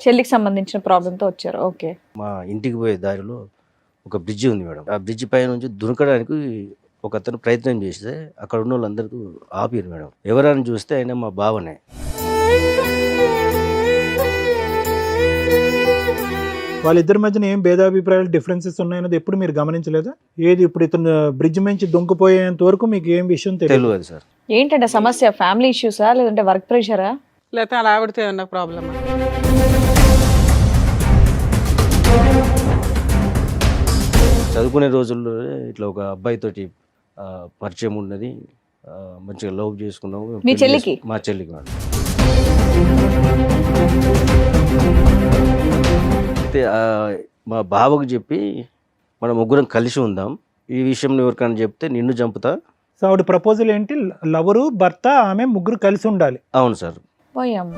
చెల్లికి సంబంధించిన ప్రాబ్లంతో వచ్చారు. ఓకే. మా ఇంటికి పోయే దారిలో ఒక బ్రిడ్జి ఉంది మేడం. ఆ బ్రిడ్జి పై నుంచి దునకడానికి ఒక అతను ప్రయత్నం చేస్తే అక్కడ ఉన్న వాళ్ళందరికీ ఆపారు మేడం. ఎవరైనా చూస్తే ఆయన మా బావనే. వాళ్ళిద్దరి మధ్యన ఏం భేదాభిప్రాయాలు డిఫరెన్సెస్ ఉన్నాయన్నది ఎప్పుడు మీరు గమనించలేదా? ఏది ఇప్పుడు ఇతను బ్రిడ్జ్ నుంచి దుంకిపోయేంత వరకు మీకు ఏం విషయం తెలియదు? తెలియదు సార్. ఏంటంటే సమస్య? ఫ్యామిలీ ఇష్యూసా లేదంటే వర్క్ ప్రెషరా? లేకపోతే అలా ఆవిడతో ఏమన్నా ప్రాబ్లమ్? చదువుకునే రోజుల్లో ఇట్లా ఒక అబ్బాయితోటి పరిచయం ఉన్నది. మంచిగా లవ్ చేసుకున్నాము. మీ చెల్లికి? మా చెల్లికి మేడం. అయితే మా బావకు చెప్పి మనం ముగ్గురం కలిసి ఉందాం, ఈ విషయం ఎవరికైనా చెప్తే నిన్ను చంపుతా. సో ఆవిడ ప్రపోజల్ ఏంటి? లవరు, భర్త, ఆమె ముగ్గురు కలిసి ఉండాలి. అవును సార్. పోయాము.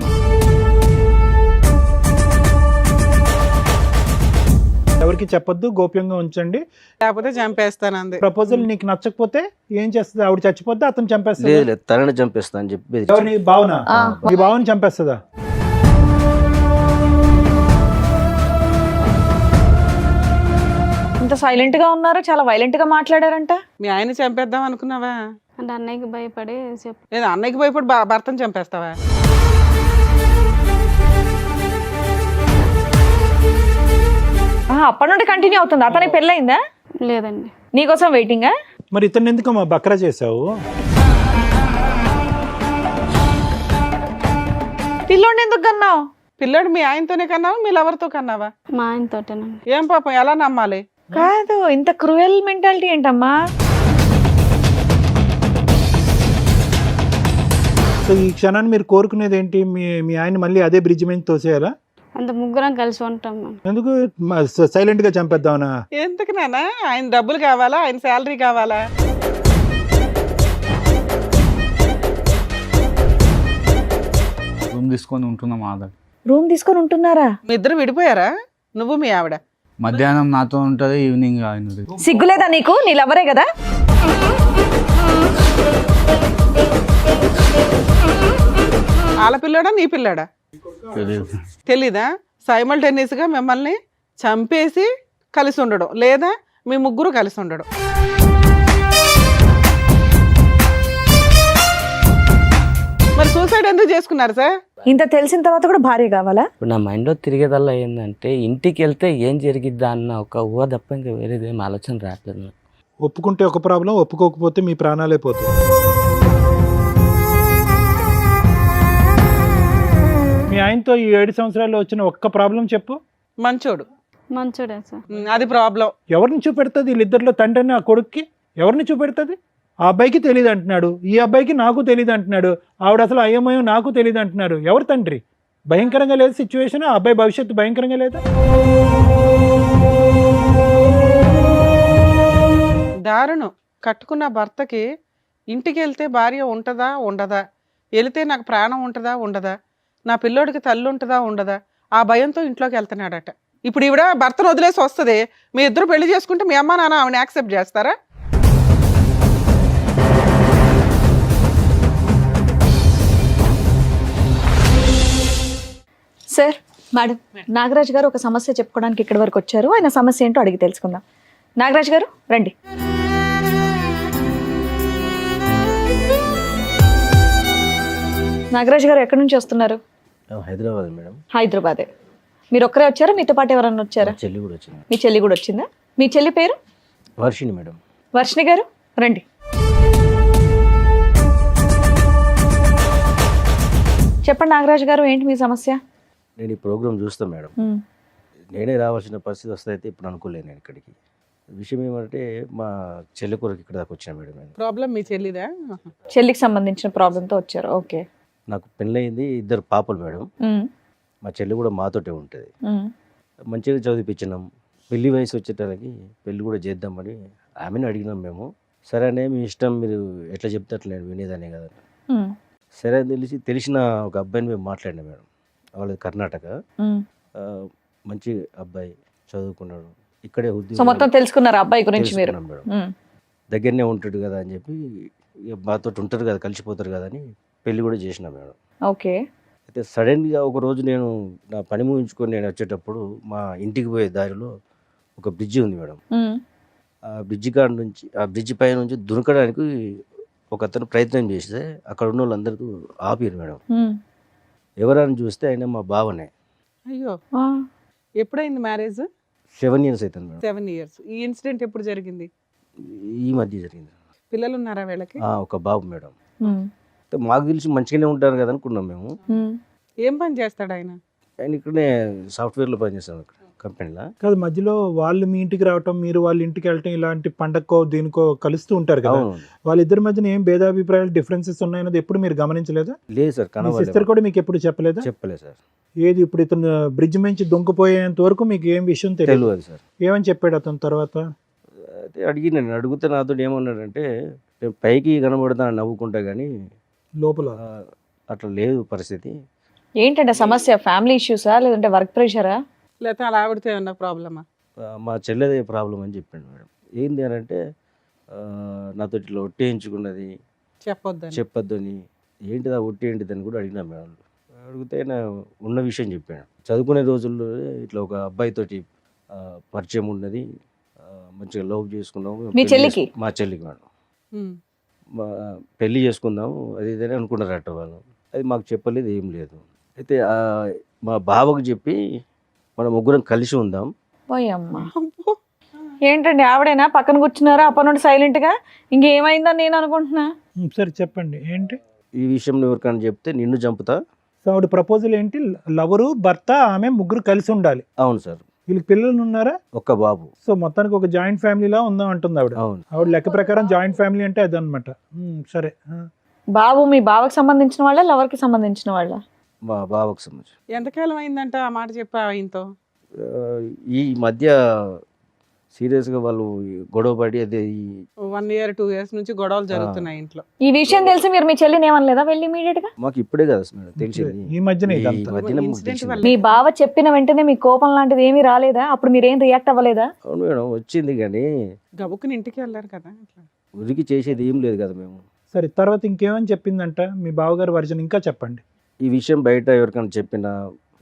ఎవరికి చెప్పొద్దు, గోప్యంగా ఉంచండి, లేకపోతే చంపేస్తాను అంది. ప్రపోజల్ నీకు నచ్చకపోతే ఏం చేస్తుంది? ఆవిడ చచ్చిపోద్దా, అతను చంపేస్తా? లేదు లేదు, తనని చంపేస్తా అని చెప్పి ఎవరిని? భావన? మీ భావన చంపేస్తుందా? ఇంత సైలెంట్ గా ఉన్నారు, చాలా వైలెంట్ గా మాట్లాడారంట. మీ ఆయన చంపేద్దాం అనుకున్నావా? అంటే అన్నయ్యకి భయపడి లేదా అన్నయ్యకి భయపడి భర్తను చంపేస్తావా? అప్పటి నుండి కంటిన్యూ అవుతుంది. అతనికి పెళ్ళయిందా? లేదండి. నీకోసం వెయిటింగా? మరి ఇతను ఎందుకు మా బక్రా చేసావు? పిల్లోడిని ఎందుకు కన్నావు? పిల్లాడు మీ ఆయనతోనే కన్నావా, మీ లవర్తో కన్నావా? మా ఆయనతోటేనండి. ఏం పాపం, ఎలా నమ్మాలి? కాదు, ఇంత క్రూయల్ మెంటాలిటీ ఏంటమ్మా? సో ఈ క్షణాన్ని మీరు కోరుకునేది ఏంటి? మీ ఆయన మళ్ళీ అదే బ్రిడ్జ్ మీద తోసేయాలా? అంత ముగ్గురం కలిసి ఉంటాం మేము. ఎందుకు సైలెంట్ గా చంపేద్దామనా? ఎందుకు నాన్న? ఆయన డబ్బులు కావాలా, ఆయన శాలరీ కావాలా? రూమ్ తీసుకొని ఉంటున్నాం ఆధార్. రూమ్ తీసుకొని ఉంటున్నారా? మీ ఇద్దరు విడిపోయారా? నువ్వు మీ ఆవిడ? మధ్యాహ్నం నాతో ఉంటుంది, ఈవినింగ్ ఆయన. సిగ్గులేదా నీకు? నీ లవరే కదా. వాళ్ళ పిల్లాడా నీ పిల్లాడా తెలీదా? సైమల్టేనియస్ గా మిమ్మల్ని చంపేసి కలిసి ఉండడం, లేదా మీ ముగ్గురు కలిసి ఉండడం. మరి సూసైడ్ ఎందుకు చేసుకున్నారు సార్? ఇంత తెలిసిన తర్వాత కూడా భార్య కావాలా? ఇప్పుడు నా మైండ్లో తిరిగేదల్లా ఏంటంటే ఇంటికి వెళ్తే ఏం జరిగిద్దా అన్న ఒక ఊహ తప్ప ఇంకా వేరేది ఏం ఆలోచన రావట్లేదు నాకు. ఒప్పుకుంటే ఒక ప్రాబ్లం, ఒప్పుకోకపోతే మీ ప్రాణాలే పోతాయి. మీ ఆయనతో ఈ 7 సంవత్సరాల్లో వచ్చిన ఒక్క ప్రాబ్లం చెప్పు. మంచోడు. మంచోడే సార్. అది ప్రాబ్లం. ఎవరిని చూపెడుతుంది? వీళ్ళిద్దరిలో తండ్రిని ఆ కొడుక్కి ఎవరిని చూపెడుతుంది? ఆ అబ్బాయికి తెలియదు అంటున్నాడు, ఈ అబ్బాయికి నాకు తెలియదు అంటున్నాడు, ఆవిడ అసలు అయ్యమయం నాకు తెలియదు అంటున్నాడు. ఎవరు తండ్రి? భయంకరంగా లేదు సిచ్యువేషన్. ఆ అబ్బాయి భవిష్యత్తు భయంకరంగా లేదా? దారుణం. కట్టుకున్న భర్తకి ఇంటికి వెళ్తే భార్య ఉంటుందా ఉండదా, వెళితే నాకు ప్రాణం ఉంటుందా ఉండదా, నా పిల్లోడికి తల్లి ఉంటుందా ఉండదా, ఆ భయంతో ఇంట్లోకి వెళ్తున్నాడట. ఇప్పుడు ఈవిడ భర్తను వదిలేసి వస్తుంది, మీ ఇద్దరు పెళ్లి చేసుకుంటే మీ అమ్మ నాన్న ఆవిడని యాక్సెప్ట్ చేస్తారా? సార్, మేడం, నాగరాజ్ గారు ఒక సమస్య చెప్పుకోవడానికి ఇక్కడి వరకు వచ్చారు. ఆయన సమస్య ఏంటో అడిగి తెలుసుకుందాం. నాగరాజ్ గారు రండి. నాగరాజ్ గారు ఎక్కడి నుంచి వస్తున్నారు? హైదరాబాద్ మేడం. హైదరాబాదే. మీరు ఒక్కరే వచ్చారా? మీతో పాటు ఎవరన్నా వచ్చారా? చెల్లి కూడా వచ్చింది. మీ చెల్లి కూడా వచ్చిందా? మీ చెల్లి పేరు? వర్షిణి మేడం. వర్షిణి గారు రండి. చెప్పండి నాగరాజ్ గారు, ఏంటి మీ సమస్య? నేను ఈ ప్రోగ్రామ్ చూస్తాను మేడం. నేనే రావాల్సిన పరిస్థితి వస్తే ఇప్పుడు అనుకోలేను నేను ఇక్కడికి. విషయం ఏమంటే మా చెల్లి కొరకు ఇక్కడ దాకా వచ్చాను మేడం. నేను ప్రాబ్లం మీ చెల్లిదా? చెల్లికి సంబంధించిన ప్రాబ్లంతో వచ్చారు. ఓకే. నాకు పెళ్ళయింది, 2 పాపలు మేడం. మా చెల్లి కూడా మాతోటే ఉంటుంది. మంచిగా చదివిపించినాం. పెళ్లి వయసు వచ్చేటానికి పెళ్లి కూడా చేద్దామని ఆమెను అడిగినాం మేము. సరే అనే మీ ఇష్టం, మీరు ఎట్లా చెప్తే అట్లా నేను వినేదానే కదా. సరే అని తెలిసిన ఒక అబ్బాయిని మేము మాట్లాడినాం మేడం. వాళ్ళది కర్ణాటక. మంచి అబ్బాయి, చదువుకున్నాడు, ఇక్కడే సో మొత్తం తెలుసుకున్నారు అబ్బాయి గురించి మీరు? మేడం దగ్గరనే ఉంటాడు కదా అని చెప్పి, మాతో ఉంటారు కదా, కలిసిపోతారు కదా అని పెళ్లి కూడా చేసినాం మేడం. ఓకే. అయితే సడన్గా ఒకరోజు నేను నా పని ముగించుకొని నేను వచ్చేటప్పుడు మా ఇంటికి పోయే దారిలో ఒక బ్రిడ్జి ఉంది మేడం. ఆ బ్రిడ్జి కాడ నుంచి ఆ బ్రిడ్జి పై నుంచి దునకడానికి ఒక అతను ప్రయత్నం చేస్తే అక్కడ ఉన్న వాళ్ళందరూ ఆపారు మేడం. ఎవరని చూస్తే ఆయన మా బావనే. అయ్యో, ఎప్పుడైంది మ్యారేజ్? 7 years అవుతుంది మేడం. 7 years. ఈ ఇన్సిడెంట్ ఎప్పుడు జరిగింది? ఈ మధ్య జరిగింది. పిల్లలు ఉన్నారా వీళ్ళకి? ఒక బాబు మేడం. అయితే మాకు తెలిసి మంచిగానే ఉంటారు కదా అనుకున్నాం మేము. ఏం పని చేస్తాడు ఆయన? ఆయన ఇక్కడనే సాఫ్ట్వేర్లో పనిచేస్తాం ఇక్కడ కంపెనీలో. కాదు, మధ్యలో వాళ్ళు మీ ఇంటికి రావటం, మీరు వాళ్ళ ఇంటికి వెళ్ళటం, ఇలాంటి పండక్కో దీనికో కలుస్తూ ఉంటారు కదా, అవును. వాళ్ళిద్దరి మధ్యన ఏం భేదాభిప్రాయాలు డిఫరెన్సెస్ ఉన్నాయన్నది ఎప్పుడు మీరు గమనించలేదా? లేదు సార్, మీ సిస్టర్ కూడా మీకు ఎప్పుడు చెప్పలేదా? చెప్పలేదు సార్. ఏది ఇప్పుడు ఇతను బ్రిడ్జ్ నుంచి దొంగపోయేంత వరకు మీకు ఏం విషయం తెలియదు? తెలియదు సార్. ఏమని చెప్పాడు అతను తర్వాత? అయితే నేను అడిగితే నాతో ఏమన్నాడంటే, నేను పైకి కనబడతా నవ్వుకుంటా కానీ లోపల అట్లా లేదు పరిస్థితి. ఏంటంటే సమస్య? ఫ్యామిలీ ఇష్యూసా లేదంటే వర్క్ ప్రెషరా? లేకపోతే అలా ఆవిడతో ఏమన్నా ప్రాబ్లమా? మా చెల్లెదే ప్రాబ్లం అని చెప్పాడు మేడం. ఏంది అని అంటే నాతో ఇట్లా ఒట్టేయించుకున్నది చెప్పొద్దు అని. ఏంటిదా ఒట్టి ఏంటిదని కూడా అడిగినా మేడం. అడిగితే ఆయన ఉన్న విషయం చెప్పాను. చదువుకునే రోజుల్లో ఇట్లా ఒక అబ్బాయితోటి పరిచయం ఉన్నది, మంచిగా లవ్ చేసుకున్నాము. మీ చెల్లికి? మా చెల్లికి మేడం. పెళ్ళి చేసుకుందాము అది ఇదని అనుకున్నారట వాళ్ళు. అది మాకు చెప్పలేదు, ఏం లేదు. అయితే మా బావకు చెప్పి మనం ముగ్గురం కలిసి ఉందాం. పోయమ్మా, ఏంటండి ఆవిడేనా పక్కన కూర్చున్నారా అప్పటి నుండి సైలెంట్ గా? ఇంకేమైందని నేను అనుకుంటున్నా. సరే చెప్పండి ఏంటి ఈ విషయం ఎవరికైనా చెప్తే నిన్ను చంపుతా. సో ఆవిడ ప్రపోజల్ ఏంటి? లవరు, భర్త, ఆమె ముగ్గురు కలిసి ఉండాలి. అవును సార్. వీళ్ళకి పిల్లలు ఉన్నారా? ఒక్క బాబు. సో మొత్తానికి ఒక జాయింట్ ఫ్యామిలీలా ఉందాం అంటుంది ఆవిడ. అవును. ఆవిడ లెక్క ప్రకారం జాయింట్ ఫ్యామిలీ అంటే అదనమాట. సరే, బాబు మీ బావకి సంబంధించిన వాళ్ళ లవర్కి సంబంధించిన వాళ్ళ? మా బావకు సంబంధించి. ఎంతకాలం అయిందంట ఆ మాట చెప్పా ఆయనతో? ఈ మధ్య సీరియస్గా వాళ్ళు గొడవ పడి అదే 1 year 2 years నుంచి గొడవలు జరుగుతున్నాయి ఇంట్లో. ఈ విషయం తెలిసి మీరు మీ చెల్లిని ఏమనలేదా వెళ్ళి ఇమీడియట్ గా? మాకు ఇప్పుడే కదా మేడం తెలిసింది. ఈ మధ్యనే ఈ ఇదంతా. మధ్యన మాకు ఇన్సిడెంట్ తెలిసింది. వల్ల మీ బావ చెప్పిన వెంటనే మీ కోపం లాంటిది ఏమీ రాలేదా? అప్పుడు మీరేం రియాక్ట్ అవ్వలేదా? అవును మేడం, వచ్చింది కానీ గబుక్కుని ఇంటికి వెళ్ళారు కదా అట్లా. ఉరికి చేసేది ఏం లేదు కదా మేము. సరే, తర్వాత ఇంకేమని చెప్పిందంట మీ బావగారు వర్జన్? ఇంకా చెప్పండి. ఈ విషయం బయట ఎవరికైనా చెప్పినా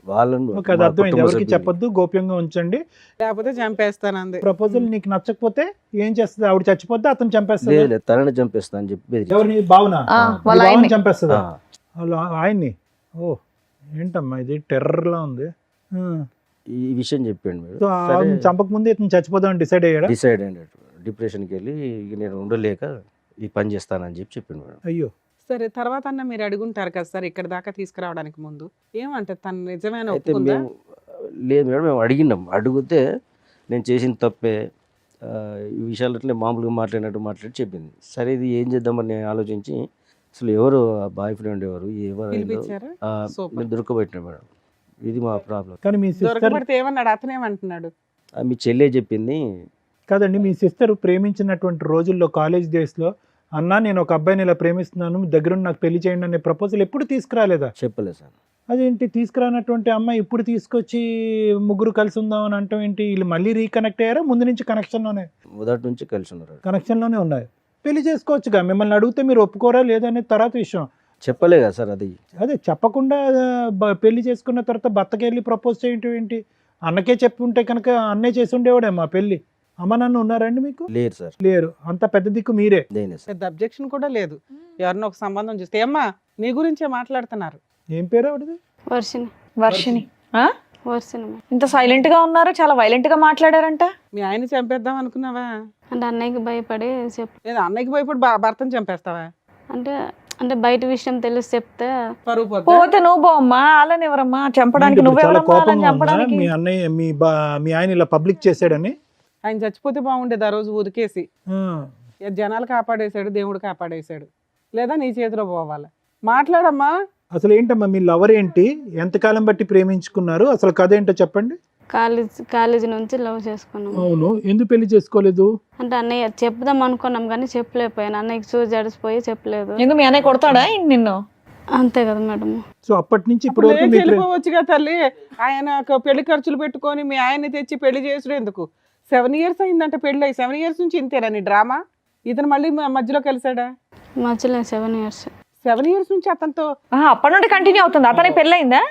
వాళ్ళను ఓకే, అది మా అర్థమైంది. కుటుంబ ఎవరికి సభ్యులు- చెప్పొద్దు, గోప్యంగా ఉంచండి. లేకపోతే చంపేస్తానంది. ప్రపోజల్ నీకు నచ్చకపోతే ఏం చేస్తుంది? ఆవిడ చచ్చిపోతే అతను చంపేస్తాడు. లేదు లేదు, తనని చంపేస్తా అని చెప్పి బెదిరించాడు. ఎవరిని? బావునా? వాళ్ళ బావని ఆయన్ని. చంపేస్తుందా? ఆ, వాళ్ళ ఆయన్ని? ఓ, ఏంటమ్మా ఇది టెర్రర్ లా ఉంది. ఈ విషయం చెప్పాడు మేడం. సో ఆవిడని చంపక ముందే ఇతను చచ్చిపోదామని డిసైడ్ అయ్యాడా? డిసైడ్ అయ్యాడు. డిప్రెషన్కి వెళ్ళి ఇక నేను ఉండలేక ఈ పని చేస్తానని చెప్పి చెప్పిండు మేడం. అయ్యో, సరే, తర్వాత అన్న మీరు అడుగుంటారు కదా సార్ ఇక్కడ దాకా తీసుకురావడానికి ముందు ఏమంటే తను నిజమైన అయితే ఒప్పుకుందా? మేము లేదు మేడం, మేము అడిగినాం. అడిగితే నేను చేసిన తప్పే, ఈ విషయాలు అట్లే మామూలుగా మాట్లాడి చెప్పింది. సరే ఇది ఏం చేద్దామని నేను ఆలోచించి అసలు ఎవరు బాయ్ ఫ్రెండ్ ఎవరు పిలిపించారా? Super. నేను దొరకబెట్టినా మేడం. ఇది మా ప్రాబ్లం. కానీ మీ సిస్టర్ దొరకబడితే ఏమన్నాడు? అతనేమంటున్నాడు? మీ చెల్లె చెప్పింది. కాదండి, మీ సిస్టర్ ప్రేమించినటువంటి రోజుల్లో కాలేజ్ డేస్లో అన్నా నేను ఒక అబ్బాయిని ఇలా ప్రేమిస్తున్నాను, మీ దగ్గర ఉండి నాకు పెళ్లి చేయండి అనే ప్రపోజల్ ఎప్పుడు తీసుకురాలేదా? చెప్పలేదు సార్. అదేంటి తీసుకురానటువంటి అమ్మాయి ఇప్పుడు తీసుకొచ్చి ముగ్గురు కలిసి ఉందాం అని అంటాం ఏంటి? వీళ్ళు మళ్ళీ రీకనెక్ట్ అయ్యారా? ముందు నుంచి కనెక్షన్లోనే? మొదటి నుంచి కలిసి ఉన్నారు. కనెక్షన్లోనే ఉన్నాయి. పెళ్లి చేసుకోవచ్చుగా. మిమ్మల్ని అడిగితే మీరు ఒప్పుకోరా లేదనే తర్వాత విషయం. చెప్పలే కదా సార్ అది. అదే చెప్పకుండా పెళ్లి చేసుకున్న తర్వాత భర్తకి వెళ్ళి ప్రపోజ్ చేయటం ఏంటి? అన్నకే చెప్పుంటే కనుక అన్నే చేసి ఉండేవాడే మా పెళ్లి. అమ్మ నాన్న ఉన్నారండి మీకు? లేరు సార్. లేరు. అంత పెద్ద దిక్కు మీరే. నేనే సార్. పెద్ద అబ్జెక్షన్ కూడా లేదు. ఎవరినో ఒక సంబంధం చూస్తే అమ్మా నీ గురించే మాట్లాడుతున్నారు. ఏం పేరు ఆవిడది? వర్షిని. వర్షిని. వర్షిని మేడం. ఇంత సైలెంట్ గా ఉన్నారు, చాలా వైలెంట్ గా మాట్లాడారంట. మీ ఆయన చంపేద్దాం అనుకున్నావా? అంటే అన్నయ్యకి భయపడి లేదా అన్నయ్యకి భయపడి భర్తను చంపేస్తావా? అంటే అంటే బయట విషయం తెలిసి చెప్తే పరువు పోద్దా? పోతే నువ్వు పోమ్మా, వాళ్ళని ఎవరమ్మా చంపడానికి? ఇప్పుడు చాలా నువ్వెవరమ్మా వాళ్ళని కోపంగా ఉందా? చంపడానికి? మీ అన్నయ్య మీ ఆయన ఇలా పబ్లిక్ చేశాడని? ఆయన చచ్చిపోతే బాగుండేది ఆ రోజు ఉదికేసి. ఆ. జనాలు కాపాడేశాడు, దేవుడు కాపాడేశాడు. లేదా నీ చేతిలో పోవాలి. మాట్లాడమ్మా. అసలు ఏంటమ్మా మీ లవర్ ఏంటి? ఎంతకాలం బట్టి ప్రేమించుకున్నారు? అసలు కథ ఏంటో చెప్పండి. కాలేజీ నుంచి లవ్ చేసుకున్నాం. అవును, ఎందుకు పెళ్లి చేసుకోలేదు? అంటే అన్నయ్య చెప్దాం అనుకున్నాం కానీ చెప్పలేకపోయాను. అన్నయ్యకి చూసి జడిసిపోయి చెప్పలేదు. ఎందుకు మీ అన్నయ్య కొడతాడా నిన్ను? అంతే కదా మేడం. సో అప్పటి నుంచి ఇప్పటి వరకు మీ వెళ్ళిపోవచ్చుగా తల్లి. ఆయన పెళ్లి ఖర్చులు పెట్టుకొని మీ ఆయన్ని తెచ్చి పెళ్లి చేసుడు ఎందుకు? 7 years అయిందంటే పెళ్లి అయ్యి 7 years నుంచి ఇంతేనా నీ డ్రామా? ఇతను మళ్ళీ మధ్యలో కలిసాడా? మధ్యలో 7 years. 7 years నుంచి అతనితో అప్పటి నుండి కంటిన్యూ అవుతుంది. అతనికి పెళ్ళయిందా?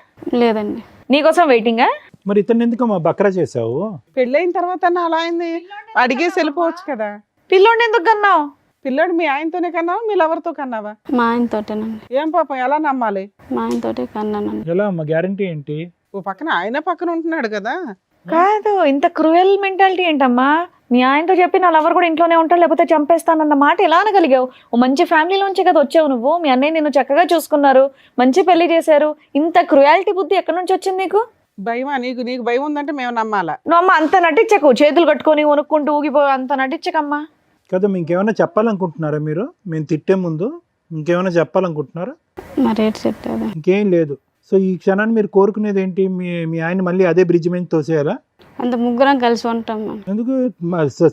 లేదండి. నీకోసం వెయిటింగా? మరి ఇతను ఎందుకు మా బక్రా చేసావు? పెళ్ళైన తర్వాత అలా అయింది, అడిగేసి వెళ్ళిపోవచ్చు కదా. పిల్లోడిని ఎందుకు కన్నావు? పిల్లోడు మీ ఆయనతోనే కన్నావా, మీ లవర్తో కన్నావా? మా ఆయనతోటేనండి. ఏం పాపం, ఎలా నమ్మాలి? మా ఆయనతోటే కన్నానండి. ఎలా అమ్మ, గ్యారంటీ ఏంటి? ఓ పక్కన ఆయన పక్కన ఉంటున్నాడు కదా. కాదు, ఇంత క్రూయల్ మెంటాలిటీ ఏంటమ్మా? నీ ఆయనతో చెప్పి నా లవర్ కూడా ఇంట్లోనే ఉంటాడు లేకపోతే చంపేస్తానన్న మాట ఎలా అనగలిగావు? ఓ మంచి ఫ్యామిలీలోంచి కదా వచ్చావు నువ్వు. మీ అన్నయ్య నిన్ను చక్కగా చూసుకున్నారు, మంచి పెళ్లి చేశారు. ఇంత క్రూయాలిటీ బుద్ధి ఎక్కడి నుంచి వచ్చింది నీకు? భయమా నీకు? నీకు భయం ఉందంటే మేము నమ్మాలా? నువ్వు అమ్మ అంత నటించకు, చేతులు కట్టుకొని వణుక్కుంటూ ఊగిపో, అంత నటించకమ్మా. కదా, ఇంకేమైనా చెప్పాలనుకుంటున్నారా మీరు? మేము తిట్టే ముందు ఇంకేమైనా చెప్పాలనుకుంటున్నారా? మరి ఏంటి చెప్పేది? ఇంకేం లేదు. సో ఈ క్షణాన్ని మీరు కోరుకునేది ఏంటి? మీ ఆయన మళ్ళీ అదే బ్రిడ్జ్ మీద తోసేయాలా? అంత ముగ్గురం కలిసి ఉంటాం మనం. ఎందుకు